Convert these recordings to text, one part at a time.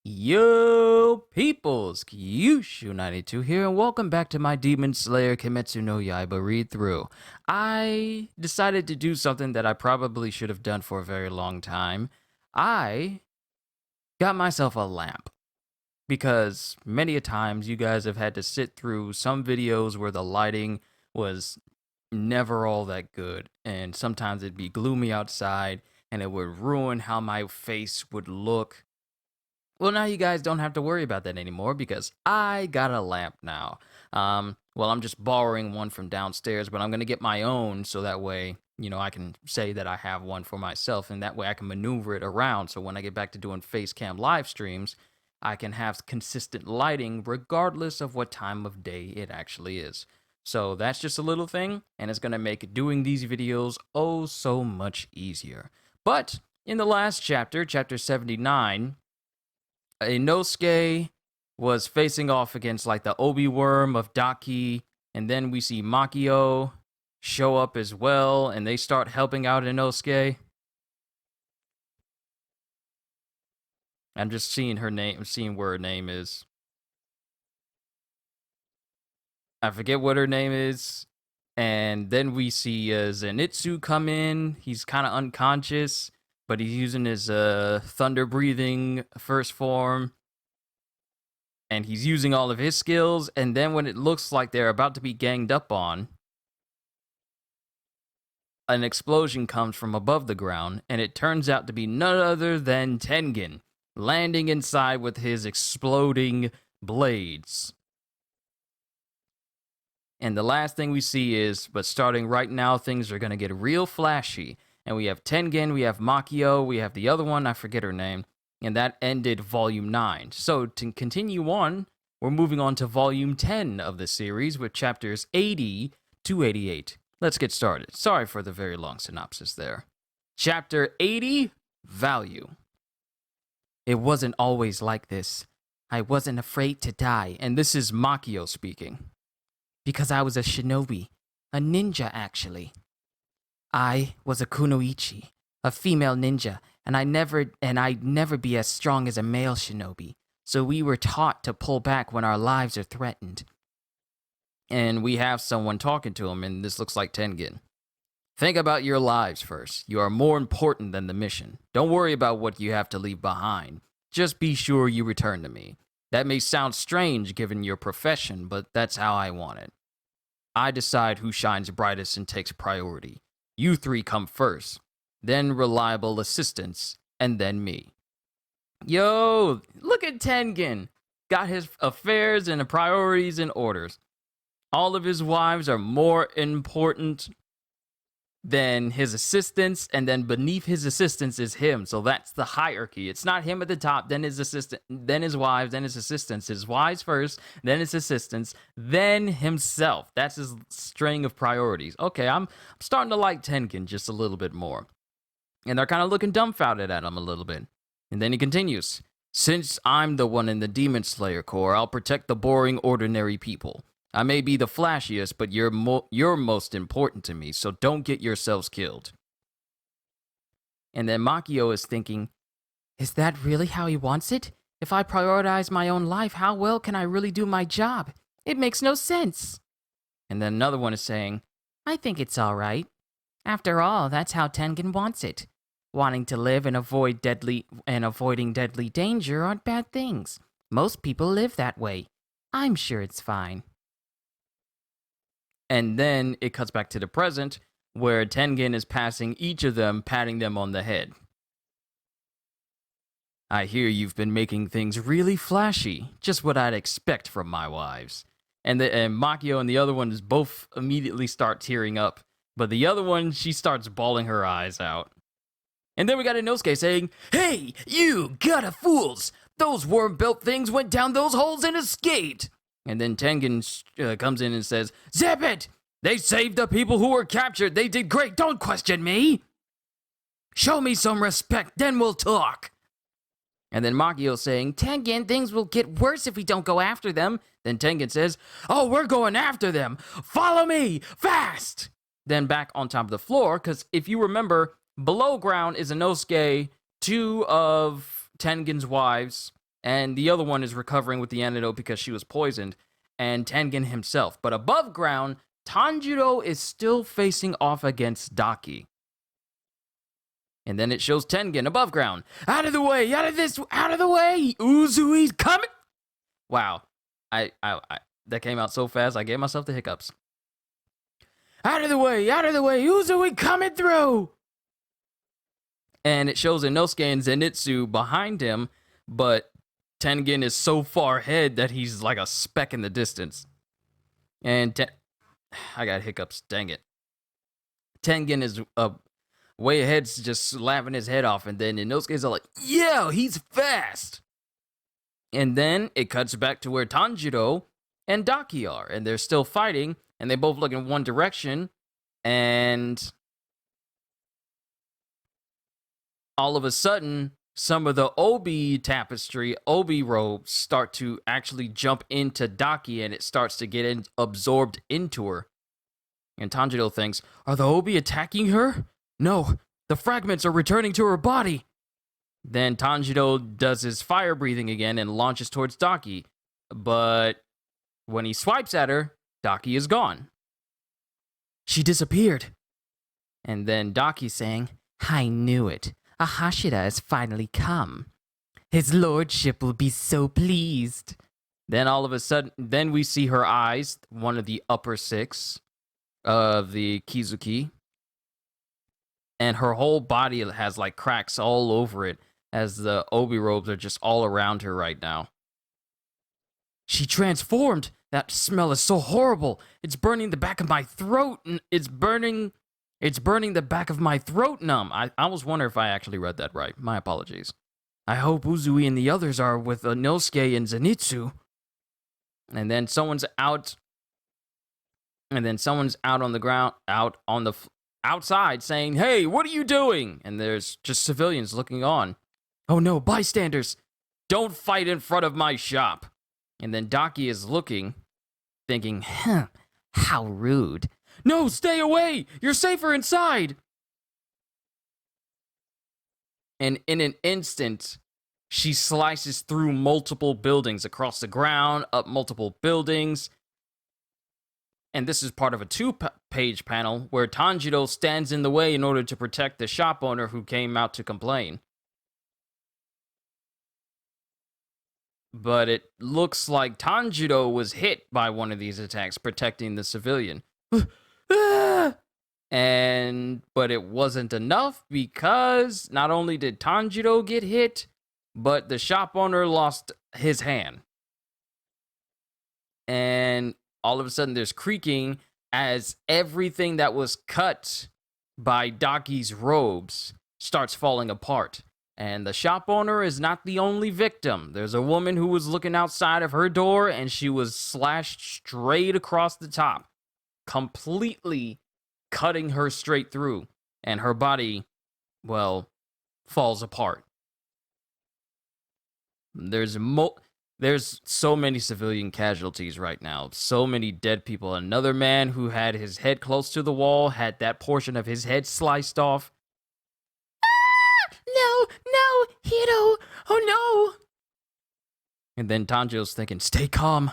Yo, peoples, Kyushu92 here, and welcome back to my Demon Slayer KIMETSU no YAIBA read-through. I decided to do something that I probably should have done for a very long time. I got myself a lamp, because many a times you guys have had to sit through some videos where the lighting was never all that good, and sometimes it'd be gloomy outside, and it would ruin how my face would look. Well, now you guys don't have to worry about that anymore because I got a lamp now. Well, I'm just borrowing one from downstairs, but I'm going to get my own so that way, I can say that I have one for myself, and that way I can maneuver it around. So when I get back to doing face cam live streams, I can have consistent lighting regardless of what time of day it actually is. So that's just a little thing, and it's going to make doing these videos oh so much easier. But in the last chapter, chapter 79, Inosuke was facing off against like the Obi-Worm of Daki, and then we see Makio show up as well, and they start helping out Inosuke. I'm just seeing her name, seeing where her name is. I forget what her name is. And then we see Zenitsu come in. He's kind of unconscious, but he's using his thunder breathing first form. And he's using all of his skills. And then when it looks like they're about to be ganged up on, an explosion comes from above the ground. And it turns out to be none other than Tengen, landing inside with his exploding blades. And the last thing we see is, but starting right now, things are going to get real flashy. And we have Tengen, we have Makio, we have the other one, I forget her name. And that ended Volume 9. So to continue on, we're moving on to Volume 10 of the series with chapters 80 to 88. Let's get started. Sorry for the very long synopsis there. Chapter 80, Value. It wasn't always like this. I wasn't afraid to die. And this is Makio speaking. Because I was a shinobi, a ninja actually. I was a kunoichi, a female ninja, and I'd never be as strong as a male shinobi. So we were taught to pull back when our lives are threatened. And we have someone talking to him, and this looks like Tengen. Think about your lives first. You are more important than the mission. Don't worry about what you have to leave behind. Just be sure you return to me. That may sound strange given your profession, but that's how I want it. I decide who shines brightest and takes priority. You three come first, then reliable assistants, and then me. Yo, look at Tengen. Got his affairs and priorities in orders. All of his wives are more important than his assistants, and then beneath his assistants is him. So that's the hierarchy. It's not him at the top, then his assistant, then his wives, then his assistants. His wives first, then his assistants, then himself. That's his string of priorities. Okay, I'm starting to like Tengen just a little bit more. And they're kind of looking dumbfounded at him a little bit. And then he continues. Since I'm the one in the Demon Slayer Corps, I'll protect the boring, ordinary people. I may be the flashiest, but you're most important to me, so don't get yourselves killed. And then Makio is thinking, is that really how he wants it? If I prioritize my own life, how well can I really do my job? It makes no sense. And then another one is saying, I think it's all right. After all, that's how Tengen wants it. Wanting to live and avoiding deadly danger aren't bad things. Most people live that way. I'm sure it's fine. And then it cuts back to the present, where Tengen is passing each of them, patting them on the head. I hear you've been making things really flashy, just what I'd expect from my wives. And Makio and the other one both immediately start tearing up, but the other one, she starts bawling her eyes out. And then we got Inosuke saying, Hey, you gutter fools! Those worm-built things went down those holes and escaped! And then Tengen comes in and says, Zip it! They saved the people who were captured. They did great. Don't question me. Show me some respect, then we'll talk. And then Makio saying, Tengen, things will get worse if we don't go after them. Then Tengen says, Oh, we're going after them. Follow me, fast! Then back on top of the floor, because if you remember, below ground is Inosuke, two of Tengen's wives, and the other one is recovering with the antidote because she was poisoned, and Tengen himself. But above ground, Tanjiro is still facing off against Daki. And then it shows Tengen above ground. Out of the way! Out of the way! Uzui's coming! Wow. I that came out so fast, I gave myself the hiccups. Out of the way! Uzui coming through! And it shows Inosuke and Zenitsu behind him, but Tengen is so far ahead that he's like a speck in the distance. And I got hiccups, dang it. Tengen is way ahead, just laughing his head off, and then Inosuke's all like, yeah, he's fast! And then it cuts back to where Tanjiro and Daki are, and they're still fighting, and they both look in one direction, and all of a sudden, some of the Obi robes start to actually jump into Daki, and it starts to get absorbed into her. And Tanjiro thinks, are the Obi attacking her? No, the fragments are returning to her body. Then Tanjiro does his fire breathing again and launches towards Daki. But when he swipes at her, Daki is gone. She disappeared. And then Daki's saying, I knew it. A Hashira has finally come. His lordship will be so pleased. Then all of a sudden, then we see her eyes, one of the upper six of the Kizuki. And her whole body has like cracks all over it as the Obi robes are just all around her right now. She transformed. That smell is so horrible. It's burning the back of my throat. It's burning the back of my throat numb. I was wondering if I actually read that right. My apologies. I hope Uzui and the others are with Inosuke and Zenitsu. And then someone's out. And then someone's out on the ground, outside saying, hey, what are you doing? And there's just civilians looking on. Oh no, bystanders. Don't fight in front of my shop. And then Daki is looking, thinking, how rude. No, stay away! You're safer inside! And in an instant, she slices through multiple buildings across the ground, up multiple buildings. And this is part of a two-page panel where Tanjiro stands in the way in order to protect the shop owner who came out to complain. But it looks like Tanjiro was hit by one of these attacks, protecting the civilian. But it wasn't enough because not only did Tanjiro get hit, but the shop owner lost his hand. And all of a sudden there's creaking as everything that was cut by Daki's robes starts falling apart. And the shop owner is not the only victim. There's a woman who was looking outside of her door and she was slashed straight across the top, completely cutting her straight through. And her body, well, falls apart. There's so many civilian casualties right now. So many dead people. Another man who had his head close to the wall had that portion of his head sliced off. No, Hiro, oh no. And then Tanjiro's thinking, stay calm.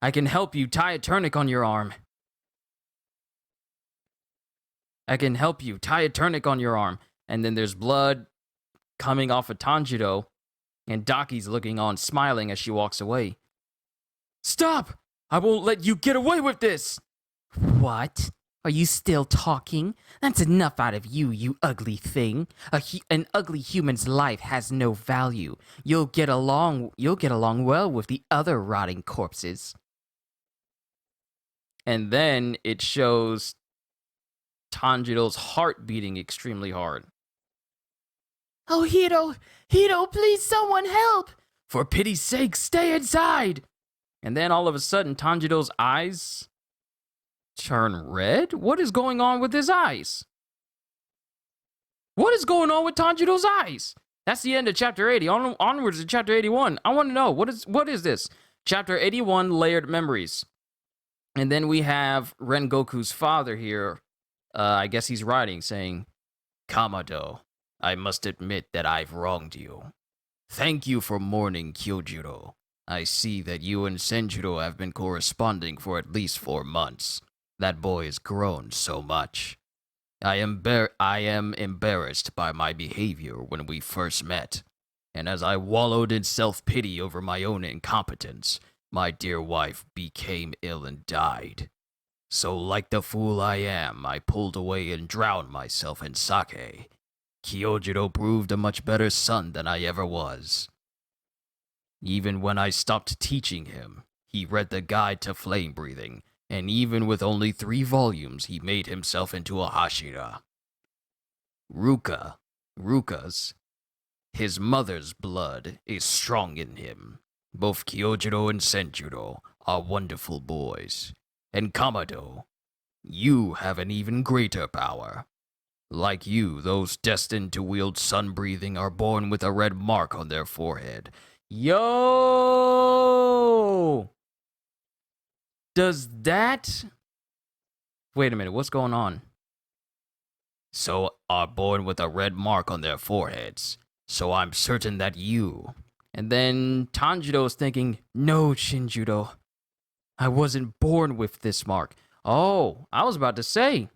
I can help you tie a tourniquet on your arm. And then there's blood coming off of Tanjiro, and Daki's looking on, smiling as she walks away. Stop! I won't let you get away with this! What? Are you still talking? That's enough out of you, you ugly thing. An ugly human's life has no value. You'll get along well with the other rotting corpses. And then it shows Tanjiro's heart beating extremely hard. Oh, Hiro, please someone help! For pity's sake, stay inside! And then all of a sudden, Tanjiro's eyes turn red? What is going on with his eyes? What is going on with Tanjiro's eyes? That's the end of chapter 80. Onwards to chapter 81. I want to know, what is this? Chapter 81, Layered Memories. And then we have Rengoku's father here. I guess he's writing, saying, Kamado, I must admit that I've wronged you. Thank you for mourning Kyojuro. I see that you and Senjuro have been corresponding for at least 4 months. That boy has grown so much. I am embarrassed by my behavior when we first met, and as I wallowed in self-pity over my own incompetence, my dear wife became ill and died. So like the fool I am, I pulled away and drowned myself in sake. Kyojuro proved a much better son than I ever was. Even when I stopped teaching him, he read the guide to flame breathing, and even with only 3 volumes, he made himself into a Hashira. Ruka's, his mother's blood is strong in him. Both Kyojuro and Senjuro are wonderful boys. And Kamado, you have an even greater power. Like you, those destined to wield sun breathing are born with a red mark on their forehead. Yo! Does that... Wait a minute, what's going on? So are born with a red mark on their foreheads. So I'm certain that you... And then Tanjiro is thinking, no, Shinjudo. I wasn't born with this mark. Oh, I was about to say.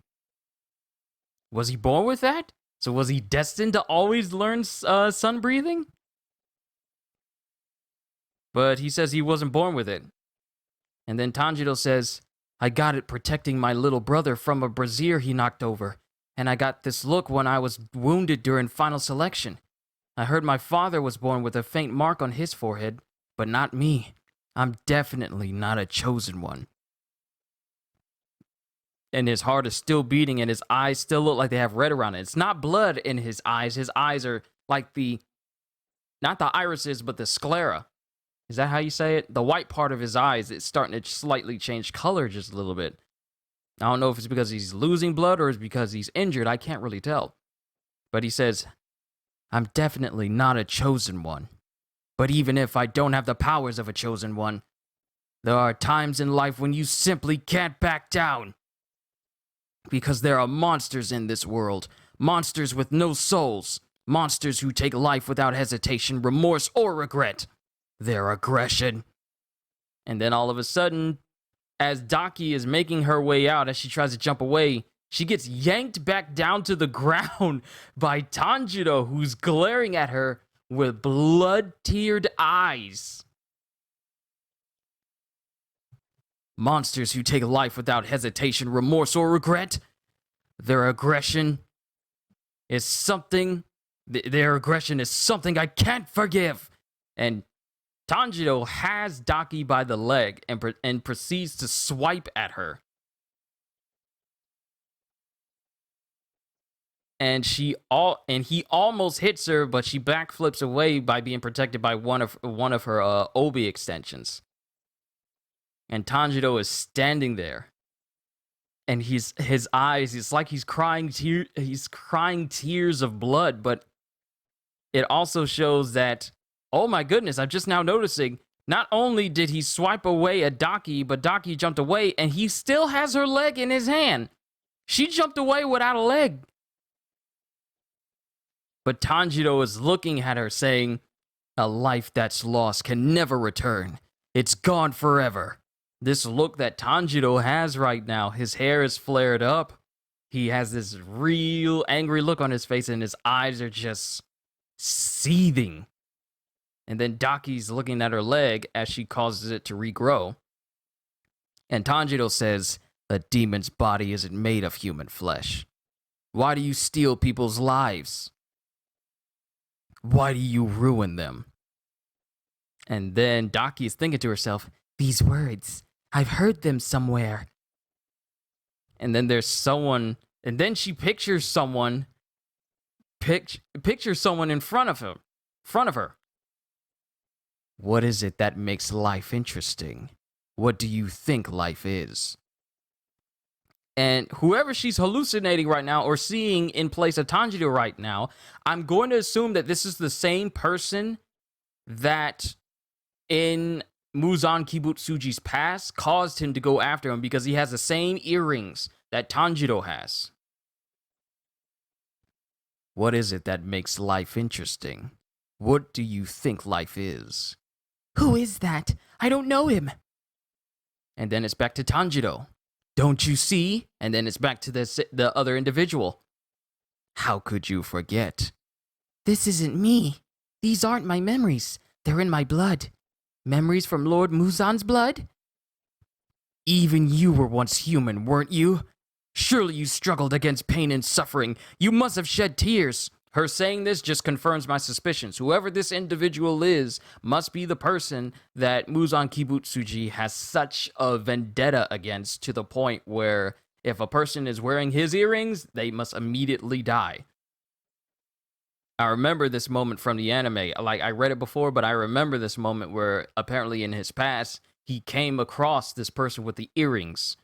Was he born with that? So was he destined to always learn sun breathing? But he says he wasn't born with it. And then Tanjiro says, I got it protecting my little brother from a brazier he knocked over. And I got this look when I was wounded during final selection. I heard my father was born with a faint mark on his forehead, but not me. I'm definitely not a chosen one. And his heart is still beating and his eyes still look like they have red around it. It's not blood in his eyes. His eyes are like not the irises, but the sclera. Is that how you say it? The white part of his eyes, it's starting to slightly change color just a little bit. I don't know if it's because he's losing blood or it's because he's injured. I can't really tell. But he says, I'm definitely not a chosen one. But even if I don't have the powers of a chosen one, there are times in life when you simply can't back down. Because there are monsters in this world. Monsters with no souls. Monsters who take life without hesitation, remorse, or regret. Their aggression. And then all of a sudden, as Daki is making her way out, as she tries to jump away, she gets yanked back down to the ground by Tanjiro, who's glaring at her with blood-teared eyes. Monsters who take life without hesitation, remorse, or regret. Their aggression is something I can't forgive. And Tanjiro has Daki by the leg and proceeds to swipe at her. And he almost hits her, but she backflips away by being protected by one of her obi extensions. And Tanjiro is standing there, and his eyes, it's like he's crying tears of blood. But it also shows that, oh my goodness, I'm just now noticing, not only did he swipe away at Daki, but Daki jumped away, and he still has her leg in his hand. She jumped away without a leg. But Tanjiro is looking at her saying, a life that's lost can never return. It's gone forever. This look that Tanjiro has right now, his hair is flared up. He has this real angry look on his face and his eyes are just seething. And then Daki's looking at her leg as she causes it to regrow. And Tanjiro says, a demon's body isn't made of human flesh. Why do you steal people's lives? Why do you ruin them? And then Daki is thinking to herself, these words, I've heard them somewhere. And then there's someone, and then she pictures someone, pictures someone in front of her. What is it that makes life interesting? What do you think life is? And whoever she's hallucinating right now or seeing in place of Tanjiro right now, I'm going to assume that this is the same person that in Muzan Kibutsuji's past caused him to go after him, because he has the same earrings that Tanjiro has. What is it that makes life interesting? What do you think life is? Who is that? I don't know him. And then it's back to Tanjiro. Don't you see? And then it's back to the other individual. How could you forget? This isn't me. These aren't my memories. They're in my blood. Memories from Lord Muzan's blood? Even you were once human, weren't you? Surely you struggled against pain and suffering. You must have shed tears. Her saying this just confirms my suspicions. Whoever this individual is must be the person that Muzan Kibutsuji has such a vendetta against, to the point where if a person is wearing his earrings, they must immediately die. I remember this moment from the anime. Like, I read it before, but I remember this moment where apparently in his past, he came across this person with the earrings.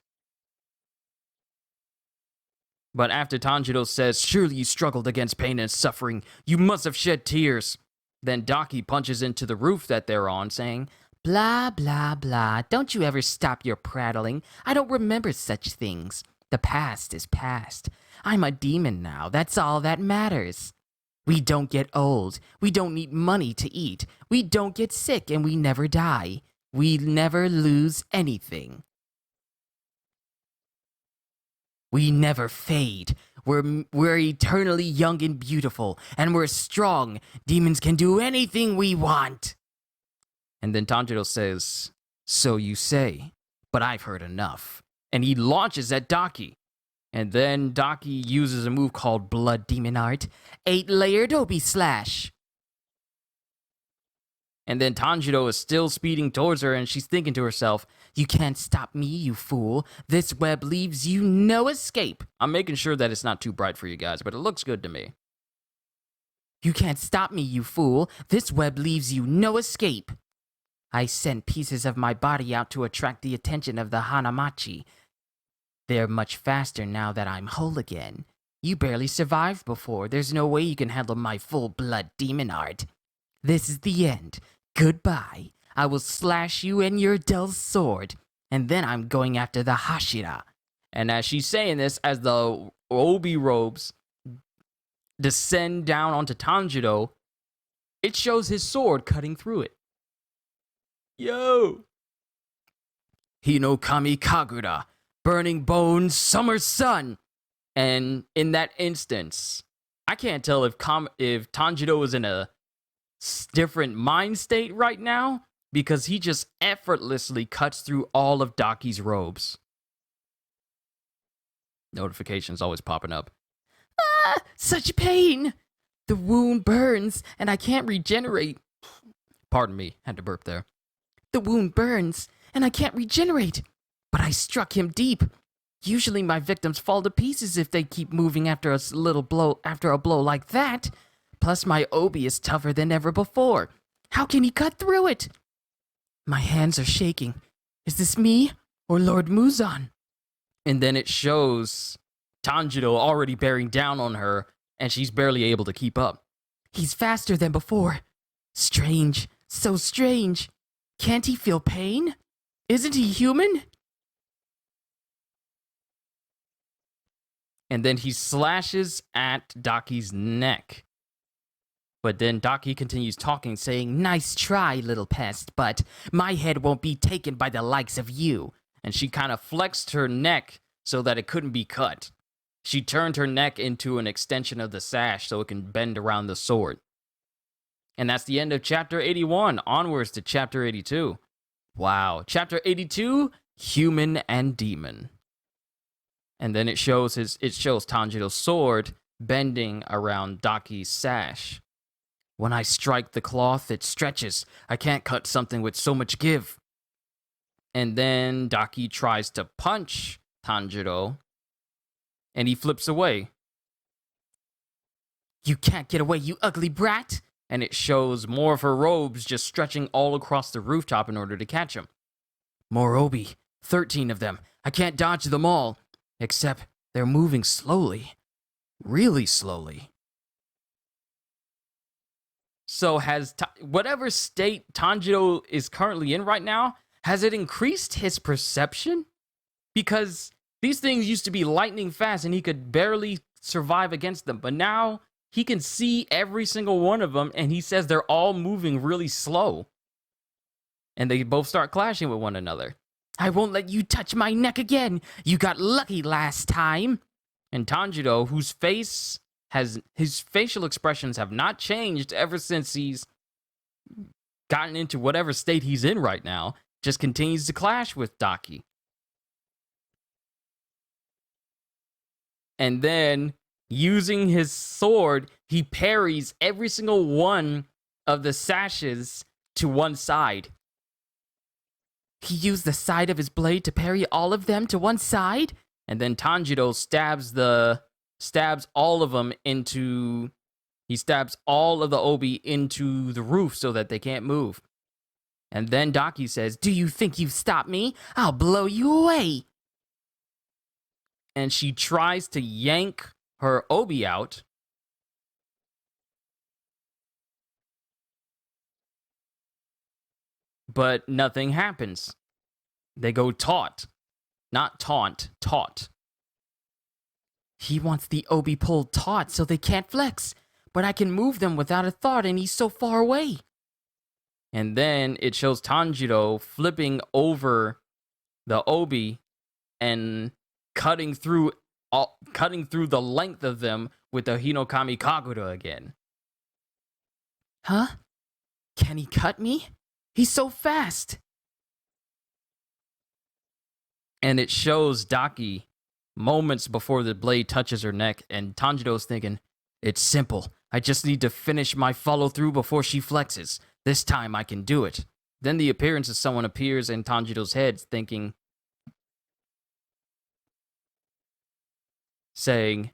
But after Tanjiro says, surely you struggled against pain and suffering, you must have shed tears. Then Daki punches into the roof that they're on, saying, blah, blah, blah. Don't you ever stop your prattling. I don't remember such things. The past is past. I'm a demon now. That's all that matters. We don't get old. We don't need money to eat. We don't get sick, and we never die. We never lose anything. We never fade. We're eternally young and beautiful, and we're strong. Demons can do anything we want. And then Tanjiro says, so you say, but I've heard enough. And he launches at Daki. And then Daki uses a move called Blood Demon Art, 8-layered Obi Slash. And then Tanjiro is still speeding towards her, and she's thinking to herself, you can't stop me, you fool. This web leaves you no escape. I'm making sure that it's not too bright for you guys, but it looks good to me. You can't stop me, you fool. This web leaves you no escape. I sent pieces of my body out to attract the attention of the Hanamachi. They're much faster now that I'm whole again. You barely survived before. There's no way you can handle my full-blood demon art. This is the end. Goodbye. I will slash you and your dull sword. And then I'm going after the Hashira. And as she's saying this, as the Obi robes descend down onto Tanjiro, it shows his sword cutting through it. Yo! Hinokami Kagura. Burning Bones, Summer Sun. And in that instance, I can't tell if Tanjiro is in a different mind state right now, because he just effortlessly cuts through all of Daki's robes. Notifications always popping up. Ah, such pain! The wound burns, and I can't regenerate. Pardon me, had to burp there. The wound burns, and I can't regenerate. But I struck him deep. Usually my victims fall to pieces if they keep moving after a blow like that. Plus my Obi is tougher than ever before. How can he cut through it? My hands are shaking. Is this me or Lord Muzan? And then it shows Tanjiro already bearing down on her, and she's barely able to keep up. He's faster than before. Strange. So strange. Can't he feel pain? Isn't he human? And then he slashes at Daki's neck. But then Daki continues talking, saying, nice try, little pest, but my head won't be taken by the likes of you. And she kind of flexed her neck so that it couldn't be cut. She turned her neck into an extension of the sash so it can bend around the sword. And that's the end of Chapter 81, onwards to Chapter 82. Wow. Chapter 82, Human and Demon. And then it shows Tanjiro's sword bending around Daki's sash. When I strike the cloth, it stretches. I can't cut something with so much give. And then Daki tries to punch Tanjiro, and he flips away. You can't get away, you ugly brat! And it shows more of her robes just stretching all across the rooftop in order to catch him. More Obi, 13 of them. I can't dodge them all. Except they're moving slowly. Really slowly. So has whatever state Tanjiro is currently in right now, has it increased his perception? Because these things used to be lightning fast and he could barely survive against them. But now he can see every single one of them, and he says they're all moving really slow. And they both start clashing with one another. I won't let you touch my neck again. You got lucky last time. And Tanjiro, his facial expressions have not changed ever since he's gotten into whatever state he's in right now, just continues to clash with Daki. And then, using his sword, he parries every single one of the sashes to one side. He used the side of his blade to parry all of them to one side? And then Tanjiro stabs all of them into... He stabs all of the obi into the roof so that they can't move. And then Daki says, "Do you think you've stopped me? I'll blow you away." And she tries to yank her obi out. But nothing happens. They go taut. Not taunt, taut. He wants the obi pulled taut so they can't flex. But I can move them without a thought and he's so far away. And then it shows Tanjiro flipping over the obi and cutting through the length of them with the Hinokami Kagura again. Huh? Can he cut me? He's so fast. And it shows Daki moments before the blade touches her neck, and Tanjiro's thinking, it's simple. I just need to finish my follow through before she flexes. This time I can do it. Then the appearance of someone appears in Tanjiro's head, saying,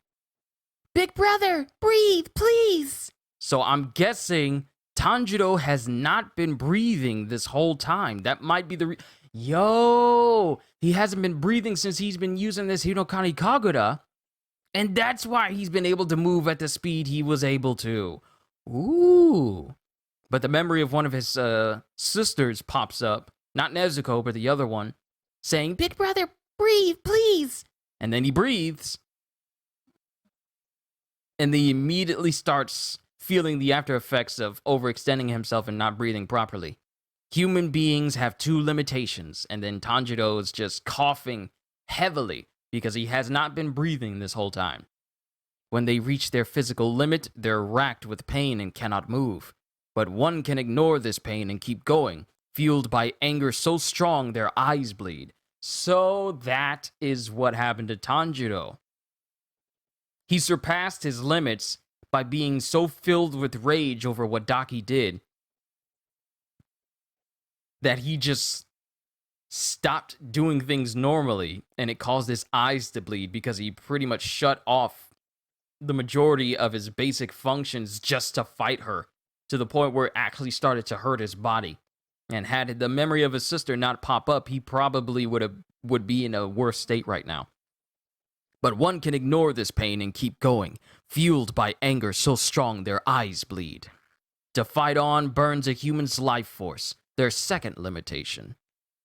"Big brother, breathe, please." So I'm guessing Tanjiro has not been breathing this whole time. That might be the he hasn't been breathing since he's been using this Hinokami Kagura. And that's why he's been able to move at the speed he was able to. Ooh. But the memory of one of his sisters pops up. Not Nezuko, but the other one. Saying, "Big brother, breathe, please." And then he breathes. And he immediately starts feeling the after effects of overextending himself and not breathing properly. Human beings have two limitations. And then Tanjiro is just coughing heavily because he has not been breathing this whole time. When they reach their physical limit, they're racked with pain and cannot move. But one can ignore this pain and keep going, fueled by anger so strong their eyes bleed. So that is what happened to Tanjiro. He surpassed his limits by being so filled with rage over what Daki did that he just stopped doing things normally, and it caused his eyes to bleed because he pretty much shut off the majority of his basic functions just to fight her, to the point where it actually started to hurt his body. And had the memory of his sister not pop up, he probably would be in a worse state right now. But one can ignore this pain and keep going, fueled by anger so strong their eyes bleed. To fight on burns a human's life force, their second limitation.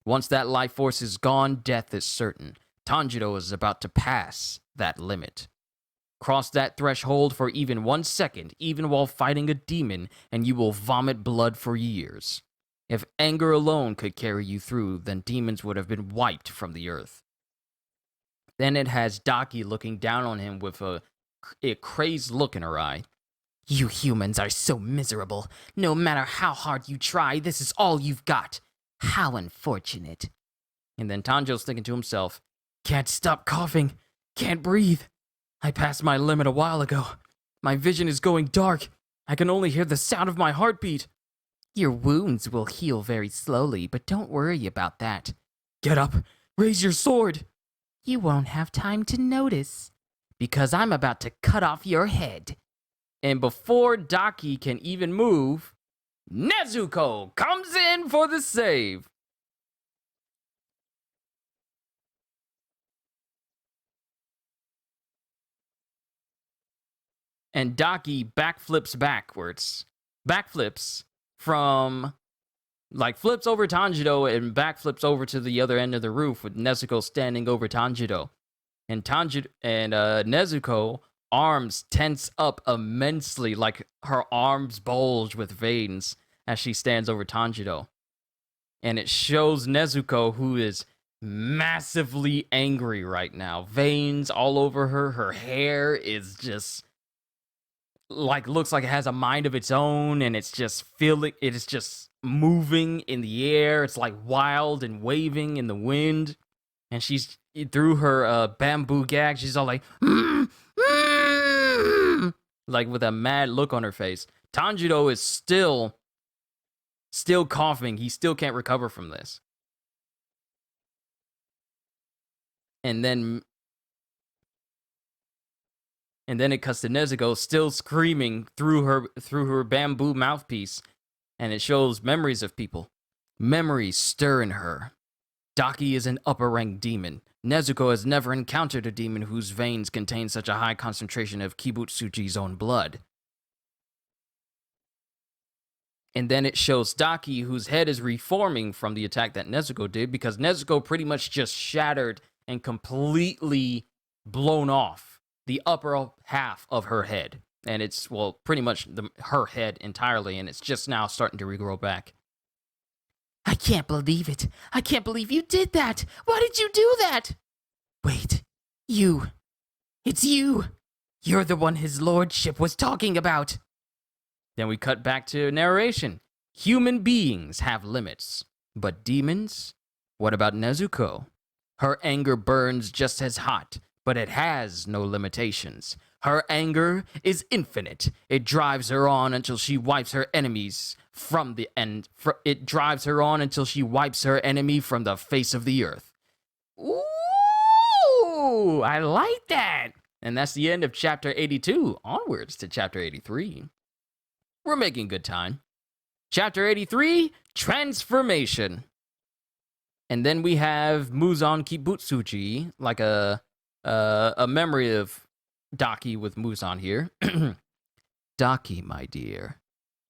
Once that life force is gone, death is certain. Tanjiro is about to pass that limit. Cross that threshold for even 1 second, even while fighting a demon, and you will vomit blood for years. If anger alone could carry you through, then demons would have been wiped from the earth. Then it has Daki looking down on him with a crazed look in her eye. "You humans are so miserable. No matter how hard you try, this is all you've got. How unfortunate." And then Tanjiro's thinking to himself, can't stop coughing, can't breathe. I passed my limit a while ago. My vision is going dark. I can only hear the sound of my heartbeat. Your wounds will heal very slowly, but don't worry about that. Get up, raise your sword. You won't have time to notice, because I'm about to cut off your head. And before Daki can even move, Nezuko comes in for the save. And Daki backflips backwards. Backflips from, flips over Tanjiro and backflips over to the other end of the roof with Nezuko standing over Tanjiro. And Nezuko arms tense up immensely, like her arms bulge with veins as she stands over Tanjiro. And it shows Nezuko, who is massively angry right now. Veins all over her. Her hair is just like looks like it has a mind of its own, and it's just it is just moving in the air. It's like wild and waving in the wind. And she's through her bamboo gag, she's all like like with a mad look on her face. Tanjiro is still coughing. He still can't recover from this. And then it cuts to Nezuko still screaming through her bamboo mouthpiece, and it shows memories of people. Memories stir in her. Daki is an upper rank demon. Nezuko has never encountered a demon whose veins contain such a high concentration of Kibutsuji's own blood. And then it shows Daki, whose head is reforming from the attack that Nezuko did, because Nezuko pretty much just shattered and completely blown off the upper half of her head. And it's, well, pretty much her head entirely, and it's just now starting to regrow back. I can't believe it. I can't believe you did that. Why did you do that? Wait, you. It's you. You're the one his lordship was talking about. Then we cut back to narration. Human beings have limits, but demons? What about Nezuko? Her anger burns just as hot, but it has no limitations. Her anger is infinite. It drives her on until she wipes her enemies from the end. It drives her on until she wipes her enemy from the face of the earth. Ooh, I like that. And that's the end of chapter 82. Onwards to chapter 83. We're making good time. Chapter 83, Transformation. And then we have Muzan Kibutsuji, like a memory of Daki with Muzan here. Daki, my dear,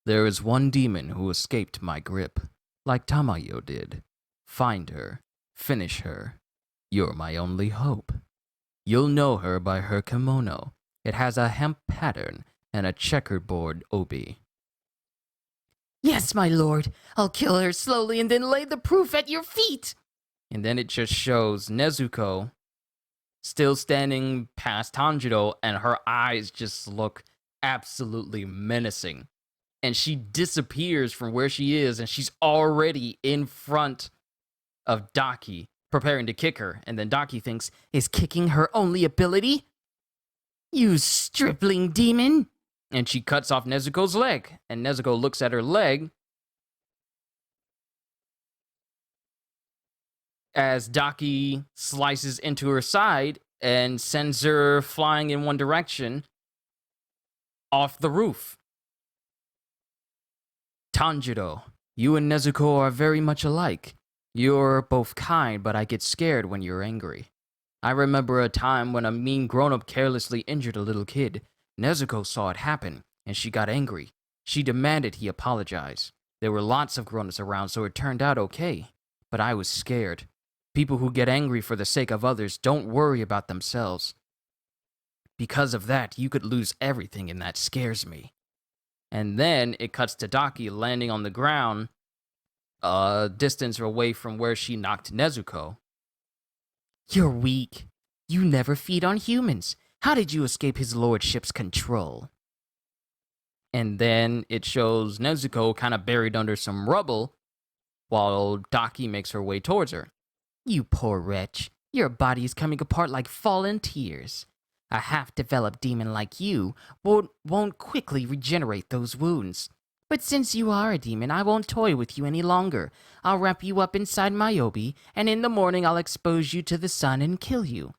there is one demon who escaped my grip, like Tamayo did. Find her, finish her. You're my only hope. You'll know her by her kimono. It has a hemp pattern and a checkerboard obi. Yes, my lord. I'll kill her slowly and then lay the proof at your feet. And then it just shows Nezuko still standing past Tanjiro, and her eyes just look absolutely menacing. And she disappears from where she is, and she's already in front of Daki, preparing to kick her. And then Daki thinks, is kicking her only ability? You stripling demon! And she cuts off Nezuko's leg. And Nezuko looks at her leg as Daki slices into her side and sends her flying in one direction off the roof. Tanjiro, you and Nezuko are very much alike. You're both kind, but I get scared when you're angry. I remember a time when a mean grown-up carelessly injured a little kid. Nezuko saw it happen, and she got angry. She demanded he apologize. There were lots of grown-ups around, so it turned out okay. But I was scared. People who get angry for the sake of others don't worry about themselves. Because of that, you could lose everything, and that scares me. And then it cuts to Daki landing on the ground, a distance away from where she knocked Nezuko. You're weak. You never feed on humans. How did you escape his lordship's control? And then it shows Nezuko kind of buried under some rubble while Daki makes her way towards her. You poor wretch. Your body is coming apart like fallen tears. A half-developed demon like you won't quickly regenerate those wounds. But since you are a demon, I won't toy with you any longer. I'll wrap you up inside my obi, and in the morning I'll expose you to the sun and kill you.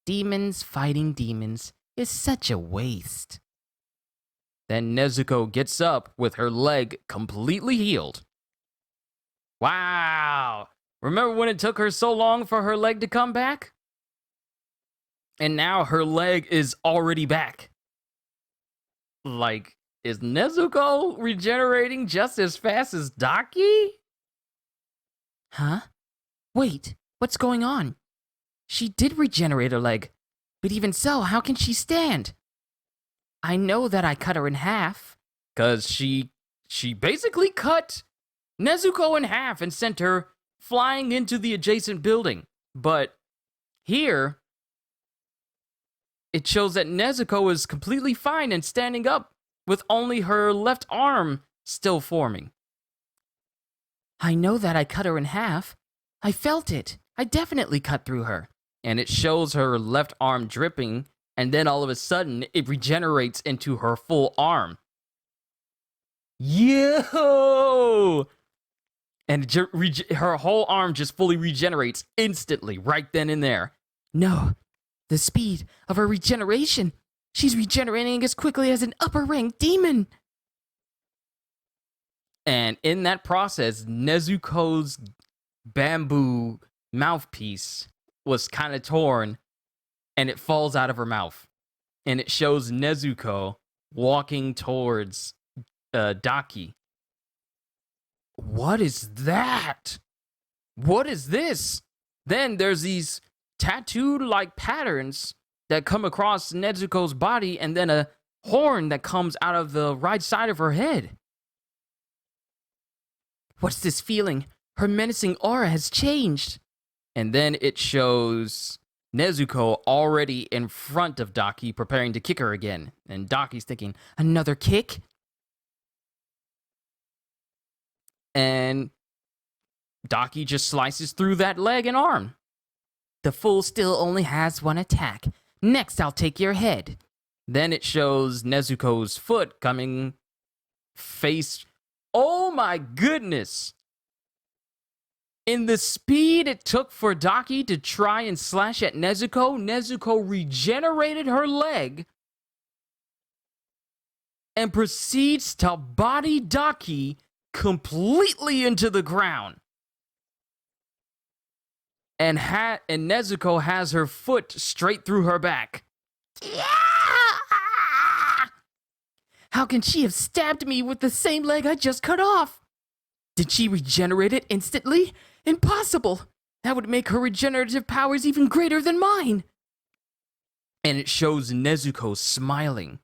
Demons fighting demons is such a waste. Then Nezuko gets up with her leg completely healed. Wow! Remember when it took her so long for her leg to come back? And now her leg is already back. Like, is Nezuko regenerating just as fast as Daki? Huh? Wait, what's going on? She did regenerate her leg. But even so, how can she stand? I know that I cut her in half. Because she basically cut Nezuko in half and sent her flying into the adjacent building. But here, it shows that Nezuko is completely fine and standing up with only her left arm still forming. I know that I cut her in half. I felt it. I definitely cut through her. And it shows her left arm dripping, and then all of a sudden, it regenerates into her full arm. Yo! And her whole arm just fully regenerates instantly, right then and there. No, the speed of her regeneration. She's regenerating as quickly as an upper rank demon. And in that process, Nezuko's bamboo mouthpiece was kind of torn, and it falls out of her mouth. And it shows Nezuko walking towards Daki. What is that? What is this? Then there's these tattooed-like patterns that come across Nezuko's body, and then a horn that comes out of the right side of her head. What's this feeling? Her menacing aura has changed. And then it shows Nezuko already in front of Daki, preparing to kick her again. And Daki's thinking, another kick? And Daki just slices through that leg and arm. The fool still only has one attack. Next, I'll take your head. Then it shows Nezuko's foot coming face. Oh my goodness! In the speed it took for Daki to try and slash at Nezuko, Nezuko regenerated her leg and proceeds to body Daki completely into the ground. And Nezuko has her foot straight through her back. How can she have stabbed me with the same leg I just cut off? Did she regenerate it instantly? Impossible! That would make her regenerative powers even greater than mine. And it shows Nezuko smiling.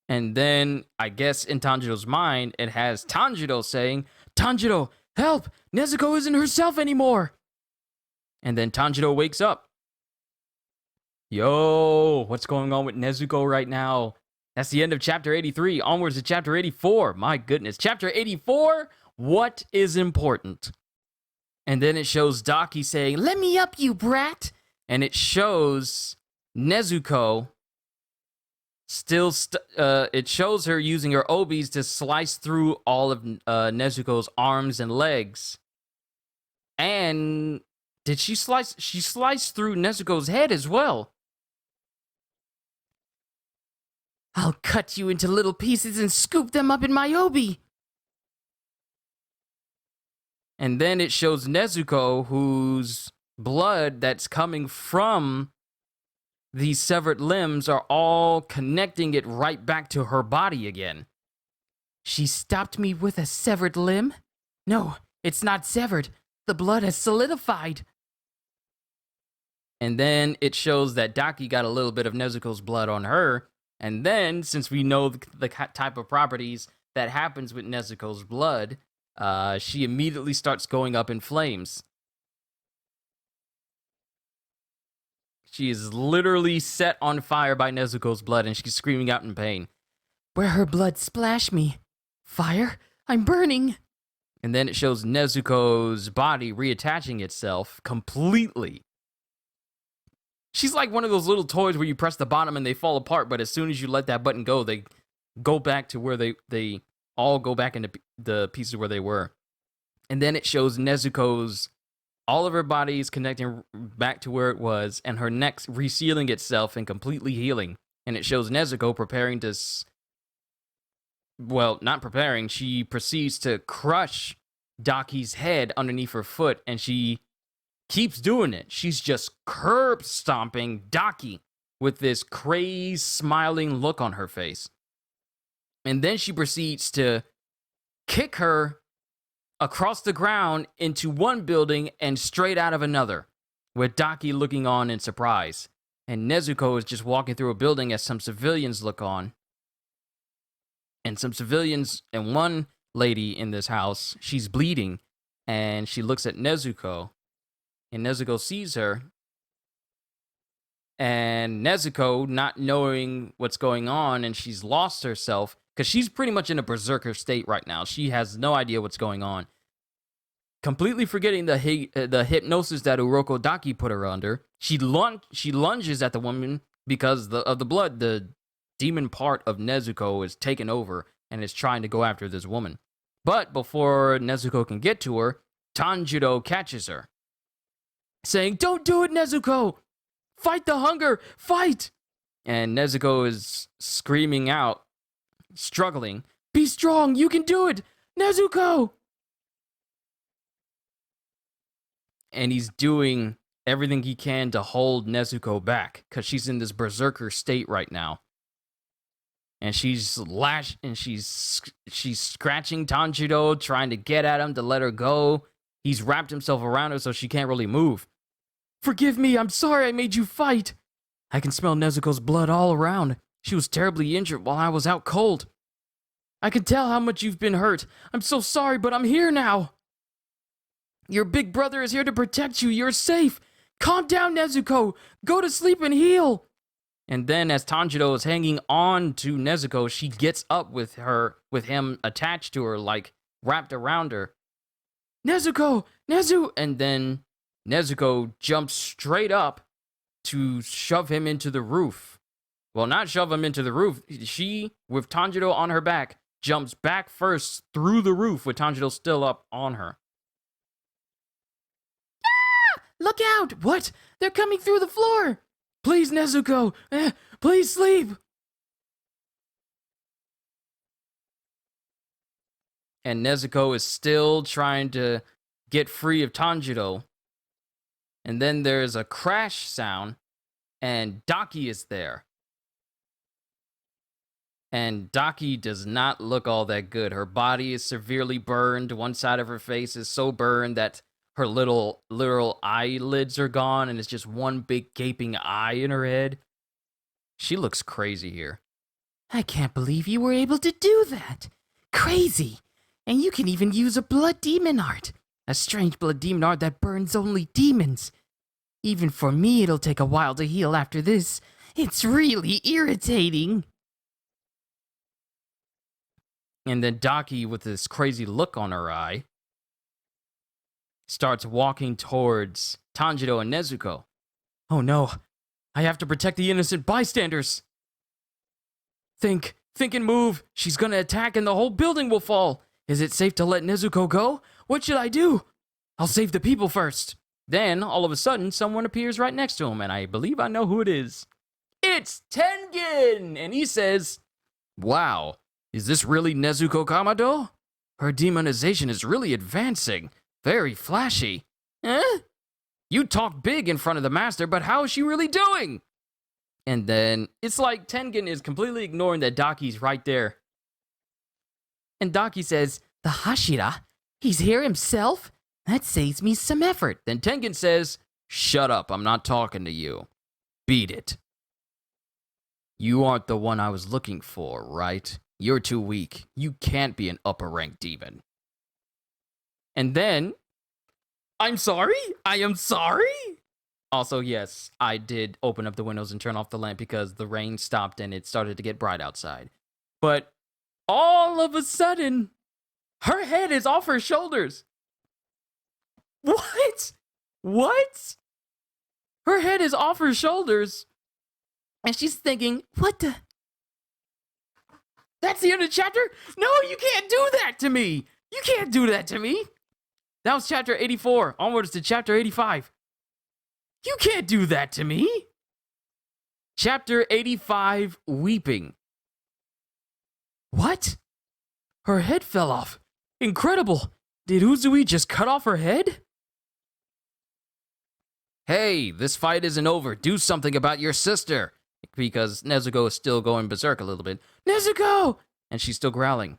And then, I guess in Tanjiro's mind, it has Tanjiro saying, "Tanjiro, help! Nezuko isn't herself anymore!" And then Tanjiro wakes up. Yo, what's going on with Nezuko right now? That's the end of chapter 83. Onwards to chapter 84. My goodness. Chapter 84, what is important? And then it shows Daki saying, "Let me up, you brat!" And it shows Nezuko still, it shows her using her obis to slice through all of Nezuko's arms and legs. And did she slice? She sliced through Nezuko's head as well. I'll cut you into little pieces and scoop them up in my obi. And then it shows Nezuko, whose blood that's coming from these severed limbs are all connecting it right back to her body again. She stopped me with a severed limb? No, it's not severed. The blood has solidified. And then it shows that Daki got a little bit of Nezuko's blood on her. And then, since we know the type of properties that happens with Nezuko's blood, she immediately starts going up in flames. She is literally set on fire by Nezuko's blood, and she's screaming out in pain. Where her blood splashed me. Fire? I'm burning. And then it shows Nezuko's body reattaching itself completely. She's like one of those little toys where you press the bottom and they fall apart, but as soon as you let that button go, they go back to where they all go back into the pieces where they were. And then it shows Nezuko's, all of her body is connecting back to where it was, and her neck resealing itself and completely healing. And it shows Nezuko preparing to, well, not preparing, she proceeds to crush Daki's head underneath her foot, and she keeps doing it. She's just curb stomping Daki with this crazed, smiling look on her face. And then she proceeds to kick her across the ground into one building and straight out of another. with Daki looking on in surprise. And Nezuko is just walking through a building as some civilians look on. And some civilians, and one lady in this house, she's bleeding, and she looks at Nezuko, and Nezuko sees her, and Nezuko, not knowing what's going on, and she's lost herself, because she's pretty much in a berserker state right now. She has no idea what's going on. Completely forgetting the hypnosis that Uroko Daki put her under, she lunges at the woman because of the blood. The demon part of Nezuko is taken over and is trying to go after this woman. But before Nezuko can get to her, Tanjiro catches her, saying, "Don't do it, Nezuko! Fight the hunger! Fight!" And Nezuko is screaming out, struggling, "Be strong! You can do it! Nezuko!" And he's doing everything he can to hold Nezuko back, because she's in this berserker state right now. And she's scratching Tanjiro, trying to get at him to let her go. He's wrapped himself around her so she can't really move. "Forgive me, I'm sorry I made you fight." I can smell Nezuko's blood all around. She was terribly injured while I was out cold. "I can tell how much you've been hurt. I'm so sorry, but I'm here now. Your big brother is here to protect you. You're safe. Calm down, Nezuko. Go to sleep and heal." And then as Tanjiro is hanging on to Nezuko, she gets up with him attached to her, like wrapped around her. "Nezuko! Nezu!" And then Nezuko jumps straight up to shove him into the roof. Well, not shove him into the roof. She, with Tanjiro on her back, jumps back first through the roof with Tanjiro still up on her. Ah! Look out! What? They're coming through the floor! "Please, Nezuko! Please sleep!" And Nezuko is still trying to get free of Tanjiro. And then there's a crash sound, and Daki is there. And Daki does not look all that good. Her body is severely burned. One side of her face is so burned that her literal eyelids are gone, and it's just one big gaping eye in her head. She looks crazy here. "I can't believe you were able to do that. Crazy. And you can even use a blood demon art. A strange blood demon art that burns only demons. Even for me, it'll take a while to heal after this. It's really irritating." And then Daki, with this crazy look on her eye, starts walking towards Tanjiro and Nezuko. "Oh no, I have to protect the innocent bystanders. Think and move. She's gonna attack and the whole building will fall. Is it safe to let Nezuko go? What should I do? I'll save the people first." Then, all of a sudden, someone appears right next to him, and I believe I know who it is. It's Tengen! And he says, "Wow, is this really Nezuko Kamado? Her demonization is really advancing. Very flashy. You talk big in front of the master, but how is she really doing?" And then it's like Tengen is completely ignoring that Daki's right there. And Daki says, "The Hashira? He's here himself? That saves me some effort." Then Tengen says, "Shut up, I'm not talking to you. Beat it. You aren't the one I was looking for, right? You're too weak. You can't be an upper-ranked demon." And then, "I'm sorry? I am sorry?" Also, yes, I did open up the windows and turn off the lamp because the rain stopped and it started to get bright outside. But all of a sudden, her head is off her shoulders. What? What? Her head is off her shoulders. And she's thinking, what the? That's the end of the chapter? No, you can't do that to me. You can't do that to me. That was chapter 84, onwards to chapter 85. You can't do that to me. Chapter 85, Weeping. What? Her head fell off. Incredible. Did Uzui just cut off her head? Hey, this fight isn't over. Do something about your sister. Because Nezuko is still going berserk a little bit. Nezuko! And she's still growling.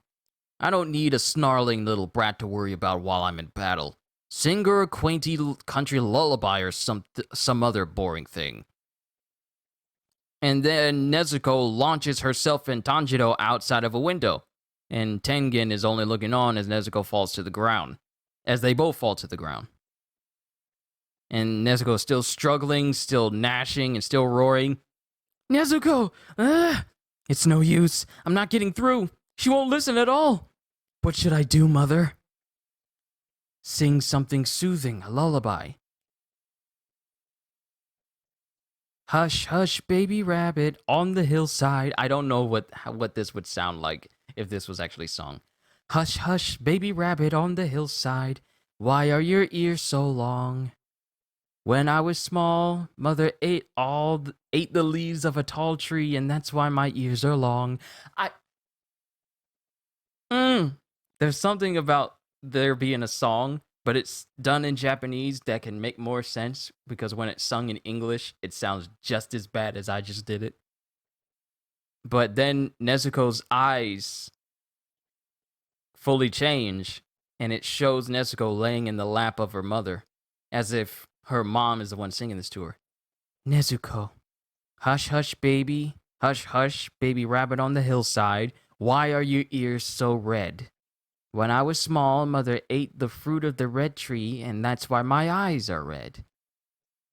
I don't need a snarling little brat to worry about while I'm in battle. Sing her a quainty country lullaby or some other boring thing. And then Nezuko launches herself and Tanjiro outside of a window. And Tengen is only looking on as Nezuko falls to the ground. As they both fall to the ground. And Nezuko is still struggling, still gnashing, and still roaring. Nezuko! It's no use. I'm not getting through. She won't listen at all. What should I do, mother? Sing something soothing, a lullaby. Hush, hush, baby rabbit, on the hillside. I don't know what this would sound like if this was actually sung. Hush, hush, baby rabbit on the hillside. Why are your ears so long? When I was small, mother ate the leaves of a tall tree, and that's why my ears are long. There's something about there being a song, but it's done in Japanese that can make more sense, because when it's sung in English, it sounds just as bad as I just did it. But then Nezuko's eyes fully change, and it shows Nezuko laying in the lap of her mother, as if her mom is the one singing this to her. Nezuko, hush, hush, baby rabbit on the hillside. Why are your ears so red? When I was small, mother ate the fruit of the red tree, and that's why my eyes are red.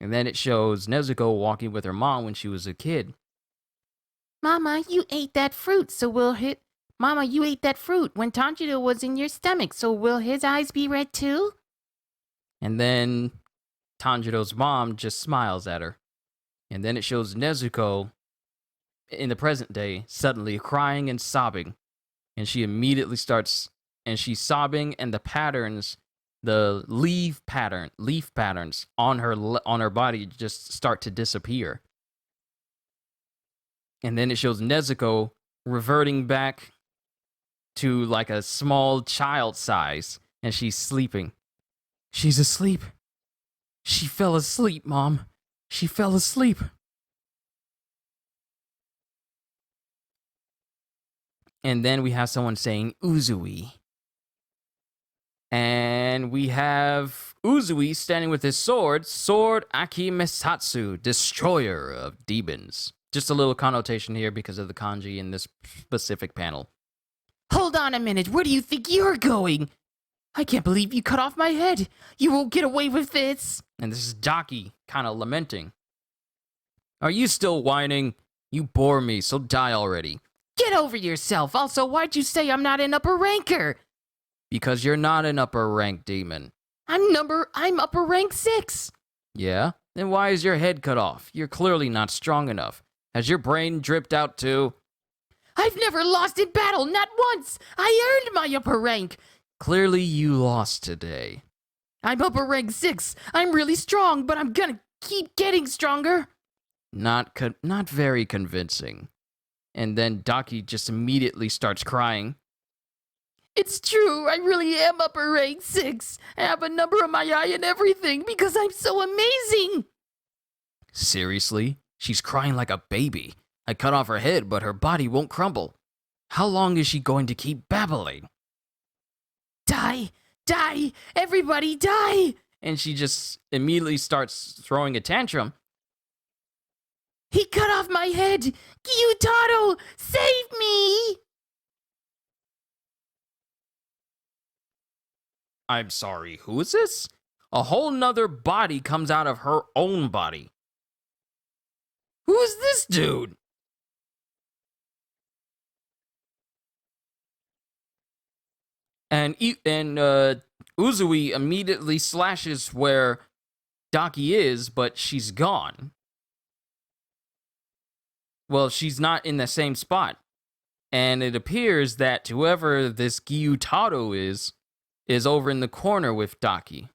And then it shows Nezuko walking with her mom when she was a kid. Mama, you ate that fruit, so Mama, you ate that fruit when Tanjiro was in your stomach, so will his eyes be red too? And then Tanjiro's mom just smiles at her. And then it shows Nezuko in the present day suddenly crying and sobbing. And she immediately starts, and she's sobbing, and the patterns, the leaf patterns on her body just start to disappear. And then it shows Nezuko reverting back to like a small child size, and she's sleeping. She's asleep. She fell asleep, Mom. She fell asleep. And then we have someone saying Uzui. And we have Uzui standing with his sword Akimetsu, destroyer of demons. Just a little connotation here because of the kanji in this specific panel. Hold on a minute, where do you think you're going? I can't believe you cut off my head. You won't get away with this. And this is Daki kind of lamenting. Are you still whining? You bore me, so die already. Get over yourself. Also, why'd you say I'm not an upper ranker? Because you're not an upper rank demon. I'm upper rank 6. Yeah? Then why is your head cut off? You're clearly not strong enough. Has your brain dripped out too? I've never lost in battle, not once. I earned my upper rank. Clearly you lost today. I'm upper rank 6. I'm really strong, but I'm gonna keep getting stronger. Not very convincing. And then Daki just immediately starts crying. It's true, I really am upper rank 6. I have a number on my eye and everything because I'm so amazing. Seriously? She's crying like a baby. I cut off her head, but her body won't crumble. How long is she going to keep babbling? Die! Die! Everybody die! And she just immediately starts throwing a tantrum. He cut off my head! Gyutaro! Save me! I'm sorry, who is this? A whole nother body comes out of her own body. Who is this dude? And Uzui immediately slashes where Daki is, but she's gone. Well, she's not in the same spot. And it appears that whoever this Gyutaro is over in the corner with Daki.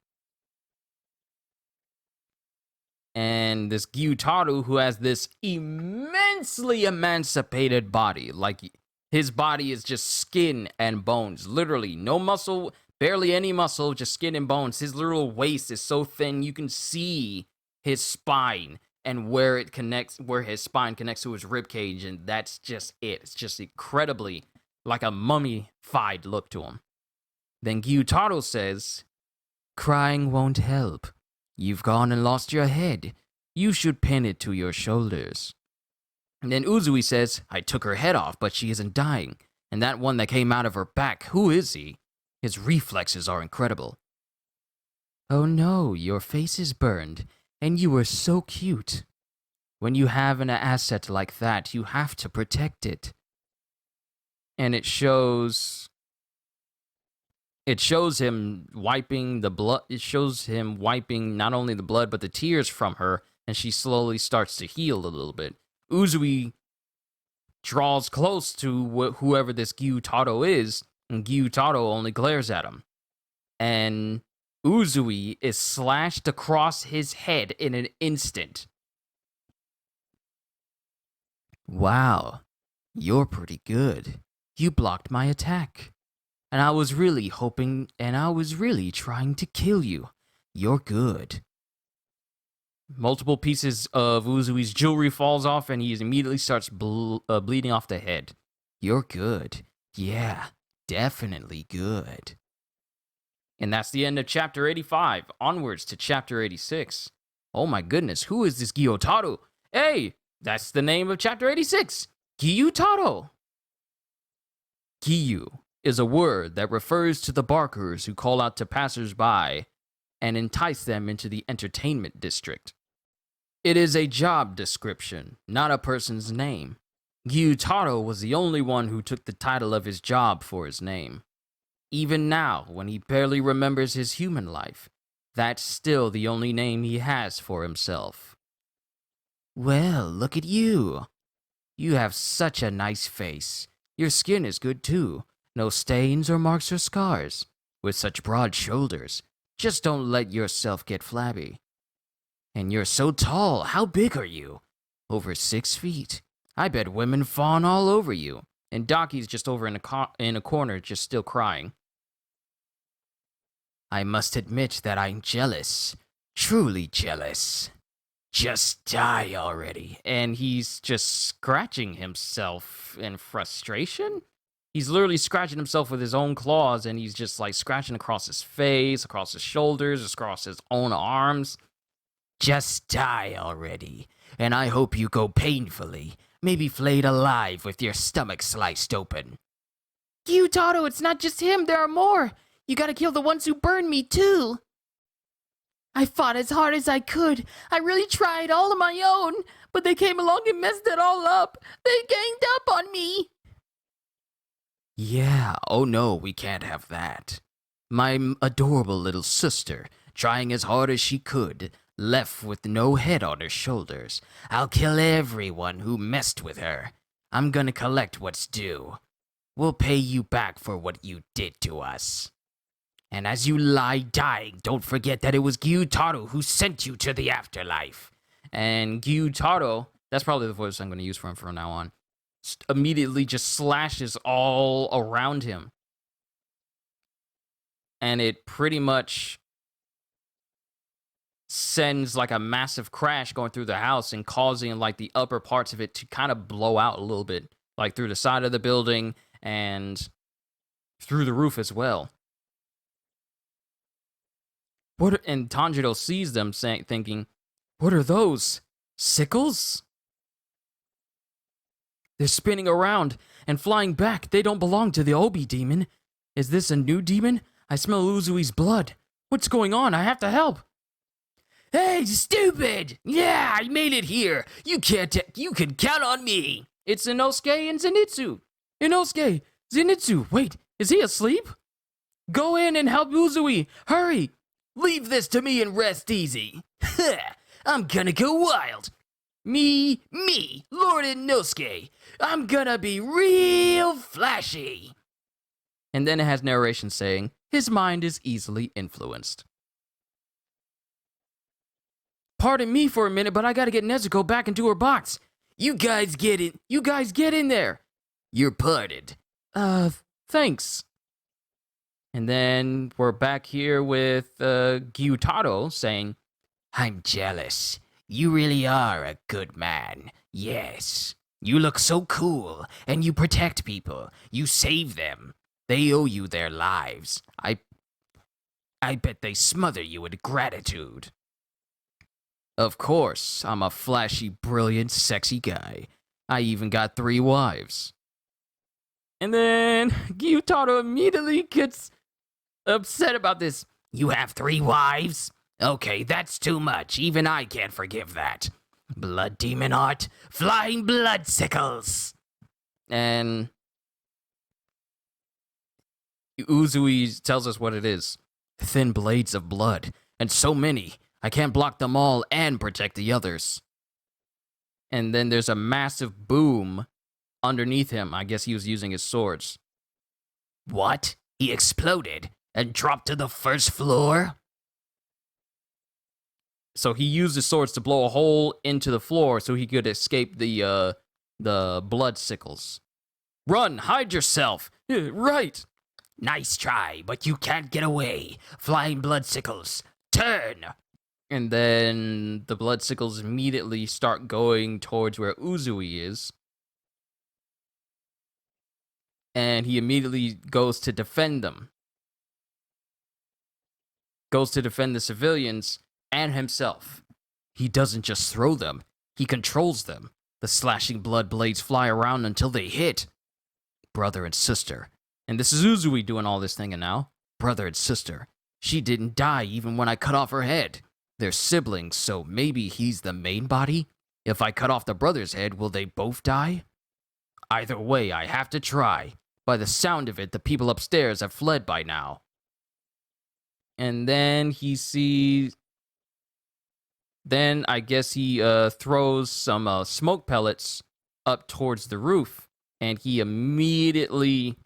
And this Gyutaro, who has this immensely emancipated body, like his body is just skin and bones, literally no muscle, barely any muscle, just skin and bones. His little waist is so thin you can see his spine and where his spine connects to his rib cage, and that's just it. It's just incredibly like a mummified look to him. Then Gyutaro says, Crying won't help. You've gone and lost your head. You should pin it to your shoulders. And then Uzui says, I took her head off, but she isn't dying. And that one that came out of her back, who is he? His reflexes are incredible. Oh no, your face is burned, and you were so cute. When you have an asset like that, you have to protect it. And it shows him wiping the blood. It shows him wiping not only the blood, but the tears from her, and she slowly starts to heal a little bit. Uzui draws close to whoever this Gyutaro is, and Gyutaro only glares at him. And Uzui is slashed across his head in an instant. Wow, you're pretty good. You blocked my attack. And I was really trying to kill you. You're good. Multiple pieces of Uzui's jewelry falls off, and he immediately starts bleeding off the head. You're good. Yeah, definitely good. And that's the end of chapter 85. Onwards to chapter 86. Oh my goodness, who is this Gyutaro? Hey, that's the name of chapter 86. Gyutaro. Gyu is a word that refers to the barkers who call out to passers-by and entice them into the entertainment district. It is a job description, not a person's name. Gyutaro was the only one who took the title of his job for his name. Even now, when he barely remembers his human life, that's still the only name he has for himself. Well, look at you. You have such a nice face. Your skin is good too. No stains or marks or scars. With such broad shoulders. Just don't let yourself get flabby. And you're so tall. How big are you? Over 6 feet. I bet women fawn all over you. And Daki's just over in a corner, just still crying. I must admit that I'm jealous. Truly jealous. Just die already. And he's just scratching himself in frustration? He's literally scratching himself with his own claws, and he's just like scratching across his face, across his shoulders, across his own arms. Just die already. And I hope you go painfully. Maybe flayed alive with your stomach sliced open. Gyutaro, it's not just him, there are more. You gotta kill the ones who burned me too. I fought as hard as I could. I really tried all on my own, but they came along and messed it all up. They ganged up on me. Yeah, oh no, we can't have that. My adorable little sister, trying as hard as she could, left with no head on her shoulders. I'll kill everyone who messed with her. I'm gonna collect what's due. We'll pay you back for what you did to us. And as you lie dying, don't forget that it was Gyutaro who sent you to the afterlife. And Gyutaro, that's probably the voice I'm going to use for him from now on, immediately just slashes all around him. And it pretty much sends like a massive crash going through the house and causing like the upper parts of it to kind of blow out a little bit, like through the side of the building and through the roof as well. And Tanjiro sees them thinking, what are those? Sickles? They're spinning around and flying back. They don't belong to the Obi demon. Is this a new demon? I smell Uzui's blood. What's going on? I have to help. Hey, stupid! Yeah, I made it here. You can count on me. It's Inosuke and Zenitsu. Inosuke, Zenitsu, wait, is he asleep? Go in and help Uzui. Hurry. Leave this to me and rest easy. I'm gonna go wild. Me, Lord Inosuke. I'm gonna be real flashy. And then it has narration saying, his mind is easily influenced. Pardon me for a minute, but I gotta get Nezuko back into her box. You guys get in there. You're pardoned. Thanks. And then we're back here with Gyutaro saying, I'm jealous. You really are a good man. Yes. You look so cool, and you protect people. You save them. They owe you their lives. I bet they smother you with gratitude. Of course, I'm a flashy, brilliant, sexy guy. I even got 3 wives. And then Gyutaro immediately gets upset about this. You have 3 wives? Okay, that's too much. Even I can't forgive that. Blood demon art, flying blood sickles. And Uzui tells us what it is. Thin blades of blood, and so many. I can't block them all and protect the others. And then there's a massive boom underneath him. I guess he was using his swords. What? He exploded and dropped to the first floor? So he used his swords to blow a hole into the floor so he could escape the blood sickles. Run, hide yourself. Yeah, right. Nice try, but you can't get away. Flying blood sickles, turn. And then the blood sickles immediately start going towards where Uzui is. And he immediately goes to defend them. Goes to defend the civilians and himself. He doesn't just throw them, he controls them. The slashing blood blades fly around until they hit. Brother and sister. And this is Uzui doing all this thing, and now, brother and sister. She didn't die even when I cut off her head. They're siblings, so maybe he's the main body? If I cut off the brother's head, will they both die? Either way, I have to try. By the sound of it, the people upstairs have fled by now. And then he sees... Then I guess he throws some smoke pellets up towards the roof, and he immediately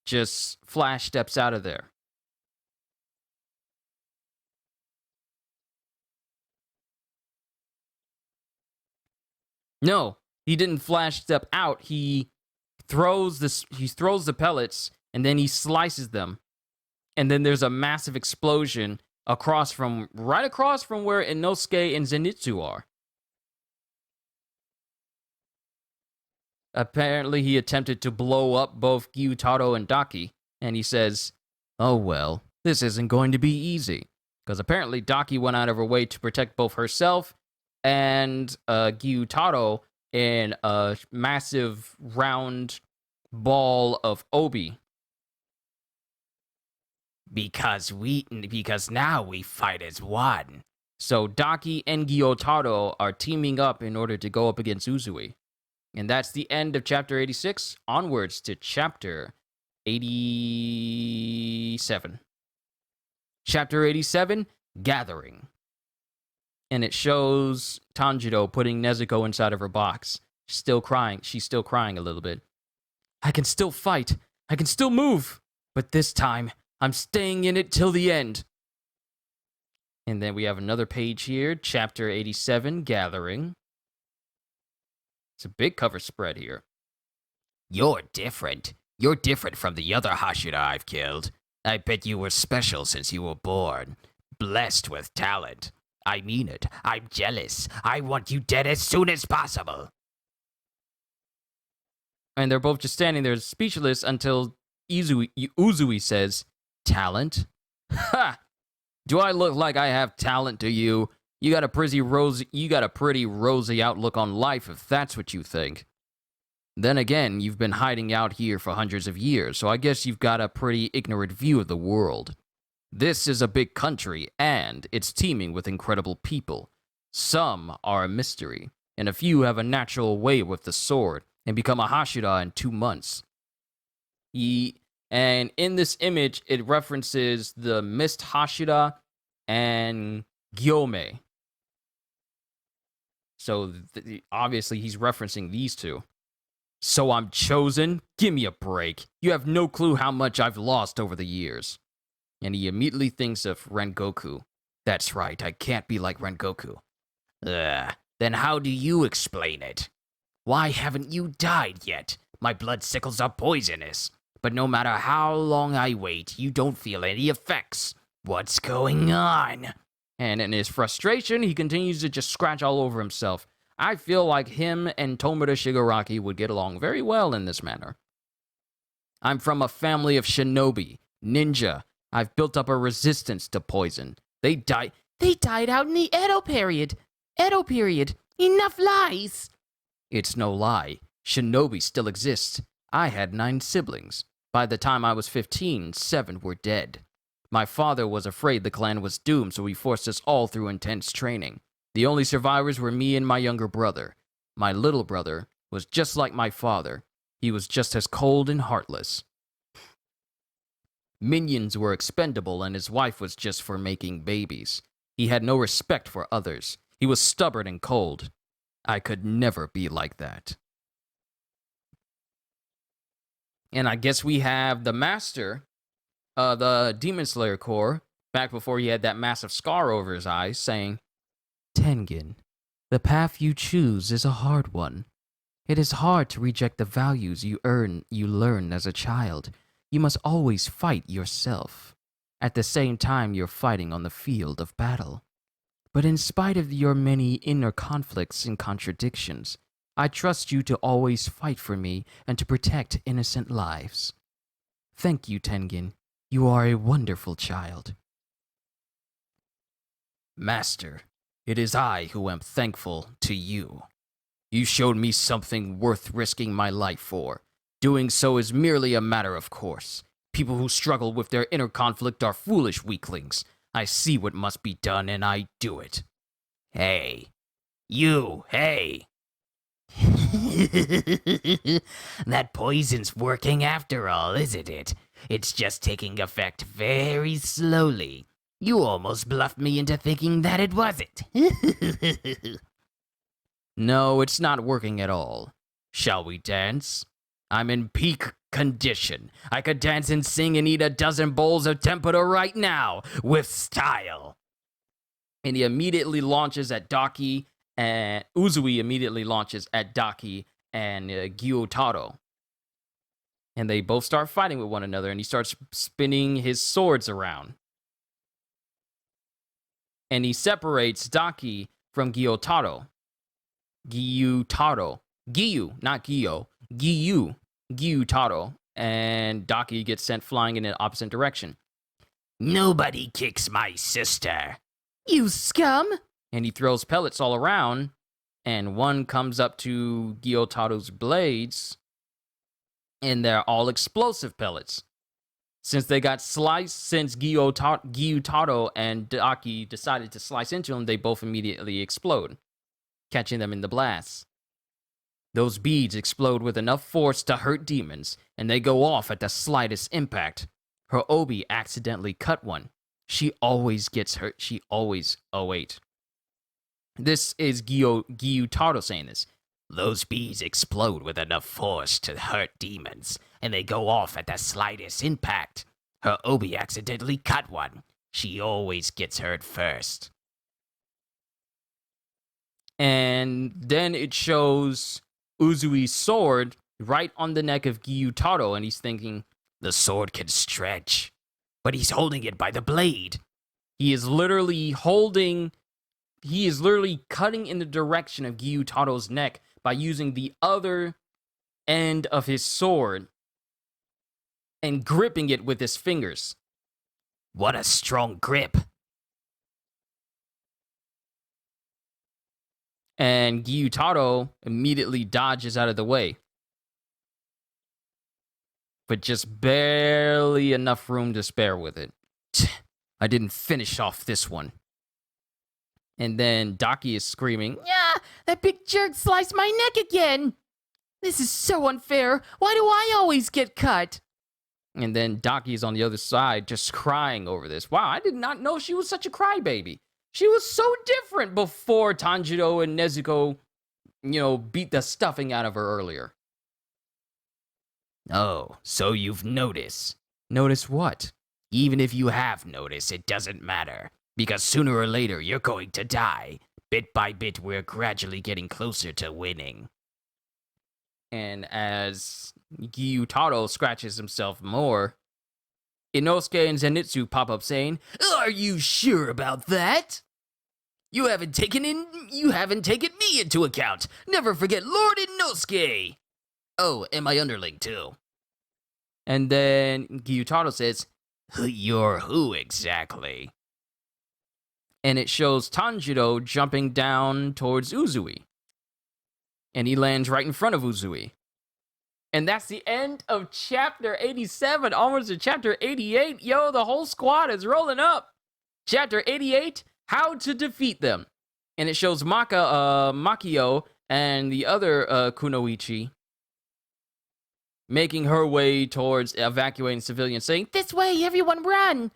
just flash steps out of there. No, he didn't flash step out. He throws the pellets, and then he slices them. And then there's a massive explosion right across from where Inosuke and Zenitsu are. Apparently, he attempted to blow up both Gyutaro and Daki, and he says, oh well, this isn't going to be easy. Because apparently Daki went out of her way to protect both herself and Gyutaro in a massive round ball of obi. Because now we fight as one. So Daki and Gyutaro are teaming up in order to go up against Uzui. And that's the end of chapter 86. Onwards to chapter 87. Chapter 87, Gathering. And it shows Tanjiro putting Nezuko inside of her box. She's still crying a little bit. I can still fight. I can still move. But this time, I'm staying in it till the end. And then we have another page here. Chapter 87, Gathering. It's a big cover spread here. You're different. You're different from the other Hashira I've killed. I bet you were special since you were born. Blessed with talent. I mean it. I'm jealous. I want you dead as soon as possible. And they're both just standing there speechless until Uzui says, talent? Ha! Do I look like I have talent to you? You got a pretty rosy outlook on life if that's what you think. Then again, you've been hiding out here for hundreds of years, so I guess you've got a pretty ignorant view of the world. This is a big country, and it's teeming with incredible people. Some are a mystery, and a few have a natural way with the sword and become a Hashira in 2 months. And in this image, it references the Mist Hashira and Gyome. So obviously he's referencing these two. So I'm chosen? Give me a break. You have no clue how much I've lost over the years. And he immediately thinks of Rengoku. That's right, I can't be like Rengoku. Then how do you explain it? Why haven't you died yet? My blood sickles are poisonous. But no matter how long I wait, you don't feel any effects. What's going on? And in his frustration, he continues to just scratch all over himself. I feel like him and Tomura Shigaraki would get along very well in this manner. I'm from a family of shinobi, ninja. I've built up a resistance to poison. They died out in the Edo period. Edo period. Enough lies. It's no lie. Shinobi still exists. I had 9 siblings. By the time I was 15, 7 were dead. My father was afraid the clan was doomed, so he forced us all through intense training. The only survivors were me and my younger brother. My little brother was just like my father. He was just as cold and heartless. Minions were expendable, and his wife was just for making babies. He had no respect for others. He was stubborn and cold. I could never be like that. And I guess we have the master, the Demon Slayer Corps, back before he had that massive scar over his eyes, saying, Tengen, the path you choose is a hard one. It is hard to reject the values you learn as a child. You must always fight yourself. At the same time, you're fighting on the field of battle. But in spite of your many inner conflicts and contradictions, I trust you to always fight for me and to protect innocent lives. Thank you, Tengen. You are a wonderful child. Master, it is I who am thankful to you. You showed me something worth risking my life for. Doing so is merely a matter of course. People who struggle with their inner conflict are foolish weaklings. I see what must be done and I do it. Hey. You, hey. That poison's working after all, isn't it? It's just taking effect very slowly. You almost bluffed me into thinking that it wasn't. No, it's not working at all. Shall we dance? I'm in peak condition. I could dance and sing and eat a dozen bowls of tempura right now, with style. And he immediately launches at Daki, and Uzui immediately launches at Daki and Gyutaro. And they both start fighting with one another, and he starts spinning his swords around. And he separates Daki from Gyutaro. Gyu, not Gyo. Gyutaro. And Daki gets sent flying in the opposite direction. Nobody kicks my sister. You scum! And he throws pellets all around, and one comes up to Gyotaro's blades, and they're all explosive pellets. Since they got sliced, since Gyutaro and Daki decided to slice into them, they both immediately explode, catching them in the blast. Those beads explode with enough force to hurt demons, and they go off at the slightest impact. Her obi accidentally cut one. She always gets hurt. Oh wait. This is Gyutaro saying this. Those beads explode with enough force to hurt demons, and they go off at the slightest impact. Her obi accidentally cut one. She always gets hurt first. And then it shows Uzui's sword right on the neck of Gyutaro, and he's thinking, the sword can stretch, but he's holding it by the blade. He is literally cutting in the direction of Gyutaro's neck by using the other end of his sword and gripping it with his fingers. What a strong grip. And Gyutaro immediately dodges out of the way. But just barely enough room to spare with it. I didn't finish off this one. And then Daki is screaming, Yeah, that big jerk sliced my neck again. This is so unfair. Why do I always get cut? And then Daki is on the other side just crying over this. Wow, I did not know she was such a crybaby. She was so different before Tanjiro and Nezuko, beat the stuffing out of her earlier. Oh, so you've noticed. Notice what? Even if you have noticed, it doesn't matter. Because sooner or later, you're going to die. Bit by bit, we're gradually getting closer to winning. And as Gyutaro scratches himself more, Inosuke and Zenitsu pop up saying, Are you sure about that? You haven't taken me into account. Never forget Lord Inosuke. Oh, and my underling too. And then Gyutaro says, You're who exactly? And it shows Tanjiro jumping down towards Uzui. And he lands right in front of Uzui. And that's the end of chapter 87, almost to chapter 88. Yo, the whole squad is rolling up. Chapter 88, How to Defeat Them. And it shows Makio and the other Kunoichi making her way towards evacuating civilians, saying, This way, everyone run!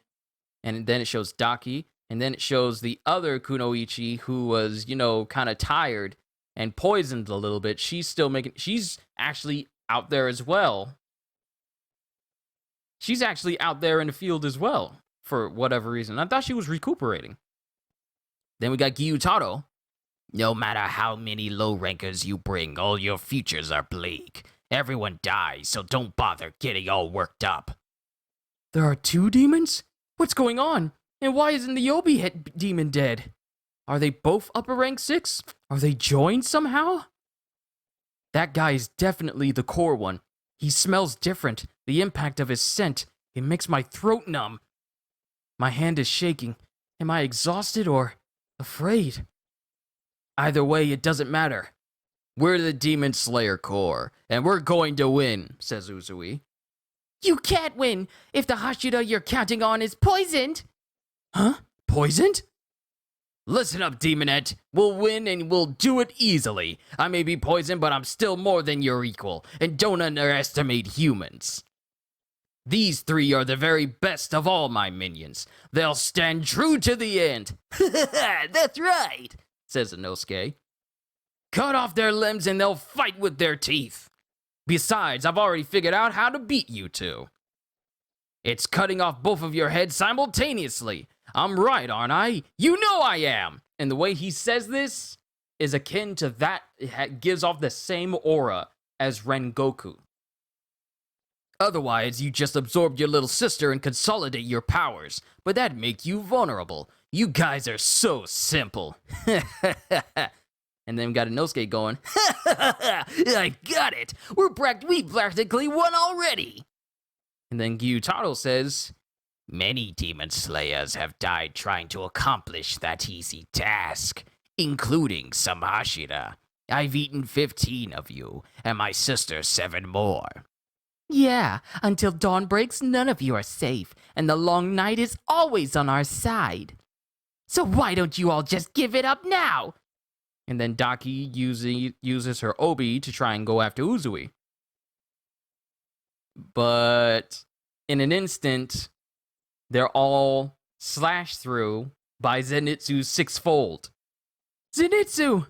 and then it shows Daki, and then it shows the other Kunoichi who was, kind of tired and poisoned a little bit. She's actually out there as well. She's actually out there in the field as well, for whatever reason. I thought she was recuperating. Then we got Gyutaro. No matter how many low rankers you bring, all your futures are bleak. Everyone dies, so don't bother getting all worked up. There are 2 demons? What's going on? And why isn't the Yobi head demon dead? Are they both upper rank 6? Are they joined somehow? That guy is definitely the core one. He smells different. The impact of his scent, it makes my throat numb. My hand is shaking. Am I exhausted or afraid? Either way, it doesn't matter. We're the Demon Slayer Corps, and we're going to win, says Uzui. You can't win if the Hashira you're counting on is poisoned. Huh? Poisoned? Listen up, Demonette. We'll win and we'll do it easily. I may be poisoned, but I'm still more than your equal, and don't underestimate humans. These 3 are the very best of all my minions. They'll stand true to the end. That's right, says Inosuke. Cut off their limbs and they'll fight with their teeth. Besides, I've already figured out how to beat you 2. It's cutting off both of your heads simultaneously. I'm right, aren't I? You know I am. And the way he says this is akin to that. It gives off the same aura as Rengoku. Otherwise, you just absorb your little sister and consolidate your powers. But that'd make you vulnerable. You guys are so simple. And then we got Inosuke going, I got it. We practically won already. And then Gyutaro says, Many demon slayers have died trying to accomplish that easy task, including some Hashira. I've eaten 15 of you, and my sister 7 more. Yeah, until dawn breaks, none of you are safe, and the long night is always on our side. So why don't you all just give it up now? And then Daki uses her Obi to try and go after Uzui. But in an instant, they're all slashed through by Zenitsu's 6-fold. Zenitsu!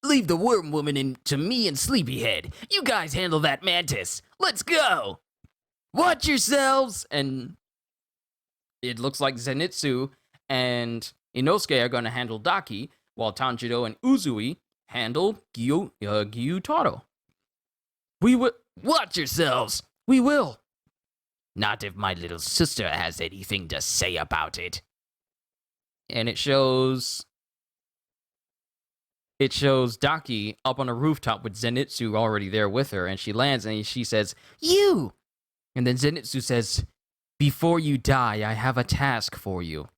Leave the worm woman to me and Sleepyhead. You guys handle that mantis. Let's go! Watch yourselves! And it looks like Zenitsu and Inosuke are going to handle Daki, while Tanjiro and Uzui handle Gyutaro. We will. Watch yourselves! We will. Not if my little sister has anything to say about it. And it shows Daki up on a rooftop with Zenitsu already there with her, and she lands and she says, You! And then Zenitsu says, Before you die, I have a task for you.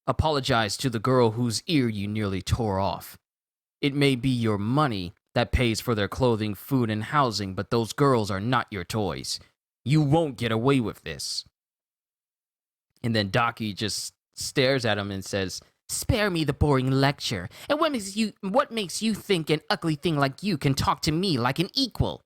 Apologize to the girl whose ear you nearly tore off. It may be your money that pays for their clothing, food, and housing, but those girls are not your toys. You won't get away with this. And then Daki just stares at him and says, Spare me the boring lecture. And what makes you think an ugly thing like you can talk to me like an equal?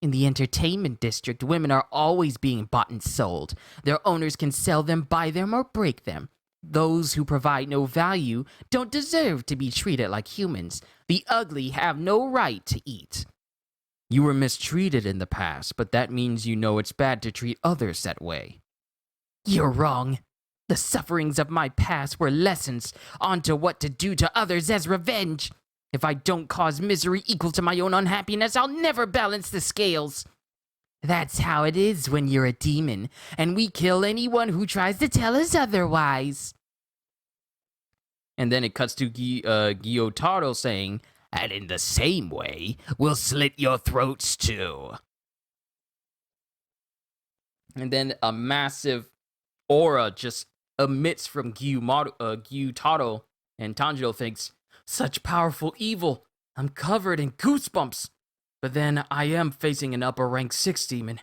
In the entertainment district, women are always being bought and sold. Their owners can sell them, buy them, or break them. Those who provide no value don't deserve to be treated like humans. The ugly have no right to eat. You were mistreated in the past, but that means you know it's bad to treat others that way. You're wrong. The sufferings of my past were lessons onto what to do to others as revenge. If I don't cause misery equal to my own unhappiness, I'll never balance the scales. That's how it is when you're a demon, and we kill anyone who tries to tell us otherwise. And then it cuts to Gyotaro saying, And in the same way, we'll slit your throats too. And then a massive aura just emits from Gyutaro, and Tanjiro thinks, such powerful evil. I'm covered in goosebumps. But then I am facing an upper rank 6 demon.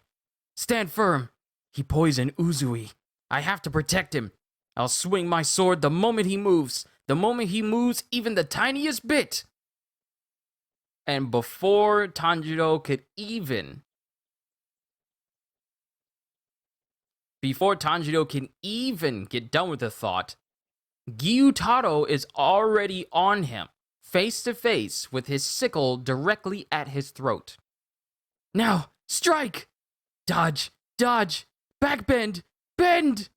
Stand firm. He poisoned Uzui. I have to protect him. I'll swing my sword the moment he moves. The moment he moves even the tiniest bit. And before Tanjiro could even get done with the thought, Gyutaro is already on him, face to face, with his sickle directly at his throat. Now, strike! Dodge, dodge, backbend, bend!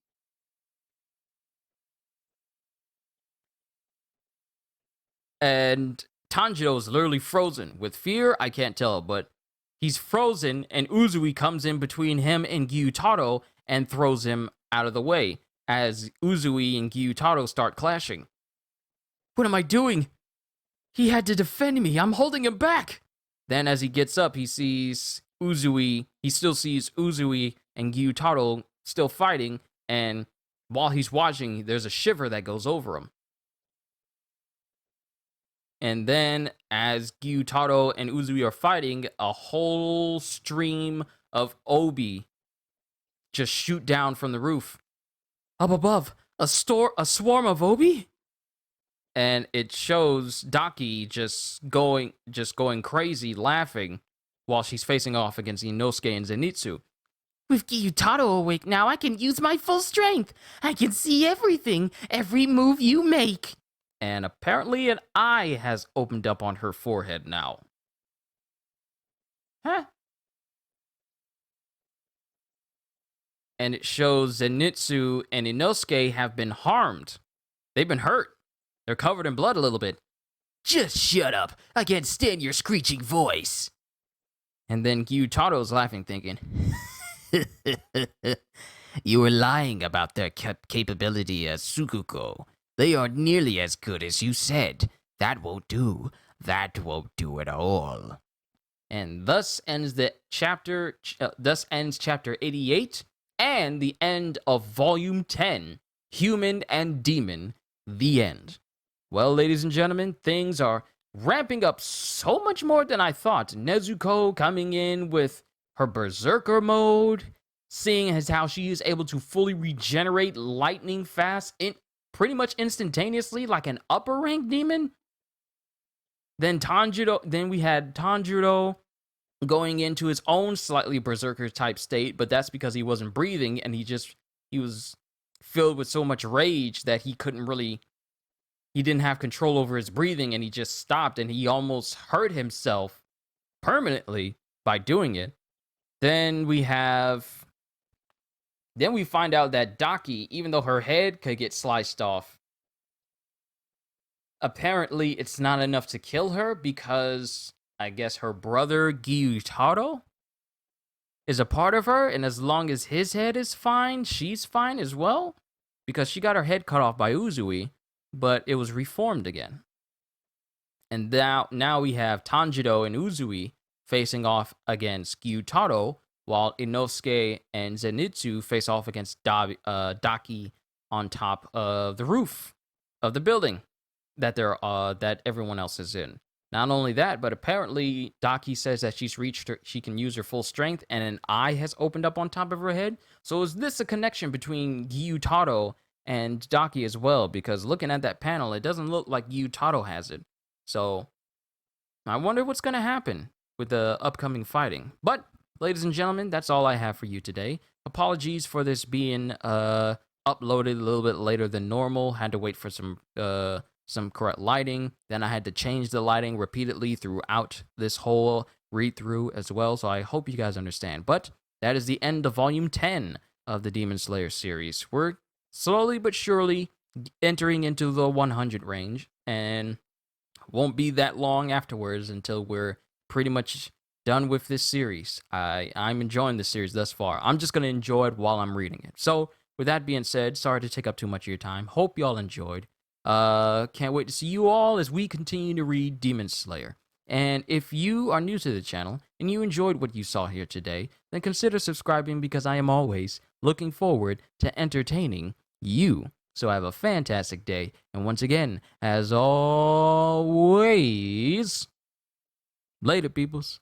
And Tanjiro is literally frozen. With fear, I can't tell, but he's frozen, and Uzui comes in between him and Gyutaro and throws him out of the way as Uzui and Gyutaro start clashing. What am I doing? He had to defend me. I'm holding him back. Then as he gets up, he sees Uzui. He still sees Uzui and Gyutaro still fighting, and while he's watching, there's a shiver that goes over him. And then, as Gyutaro and Uzui are fighting, a whole stream of obi just shoot down from the roof. Up above, a swarm of obi? And it shows Daki just going crazy, laughing, while she's facing off against Inosuke and Zenitsu. With Gyutaro awake now, I can use my full strength. I can see everything, every move you make. And apparently an eye has opened up on her forehead now. Huh? And it shows Zenitsu and Inosuke have been harmed. They've been hurt. They're covered in blood a little bit. Just shut up. I can't stand your screeching voice. And then Gyutaro's laughing, thinking, you were lying about their capability as Sukuko. They aren't nearly as good as you said. That won't do. That won't do at all. And thus ends chapter 88 and the end of volume 10, Human and Demon, the end. Well, ladies and gentlemen, things are ramping up so much more than I thought. Nezuko coming in with her berserker mode, seeing as how she is able to fully regenerate lightning fast pretty much instantaneously, like an upper rank demon. Then we had Tanjiro going into his own slightly berserker type state, but that's because he wasn't breathing and he was filled with so much rage that he didn't have control over his breathing, and he just stopped, and he almost hurt himself permanently by doing it. Then we find out that Daki, even though her head could get sliced off, apparently it's not enough to kill her because I guess her brother Gyutaro is a part of her, and as long as his head is fine, she's fine as well, because she got her head cut off by Uzui, but it was reformed again. And now we have Tanjiro and Uzui facing off against Gyutaro, while Inosuke and Zenitsu face off against Daki on top of the roof of the building that everyone else is in. Not only that, but apparently Daki says that she can use her full strength, and an eye has opened up on top of her head. So is this a connection between Gyutaro and Daki as well? Because looking at that panel, it doesn't look like Gyutaro has it. So I wonder what's going to happen with the upcoming fighting. But ladies and gentlemen, that's all I have for you today. Apologies for this being uploaded a little bit later than normal. Had to wait for some correct lighting. Then I had to change the lighting repeatedly throughout this whole read through as well. So I hope you guys understand. But that is the end of volume 10 of the Demon Slayer series. We're slowly but surely entering into the 100 range, and won't be that long afterwards until we're pretty much done with this series. I'm enjoying this series thus far. I'm just going to enjoy it while I'm reading it. So with that being said, sorry to take up too much of your time. Hope y'all enjoyed. Can't wait to see you all as we continue to read Demon Slayer. And if you are new to the channel and you enjoyed what you saw here today, then consider subscribing, because I am always looking forward to entertaining you. So have a fantastic day. And once again, as always, later, peoples.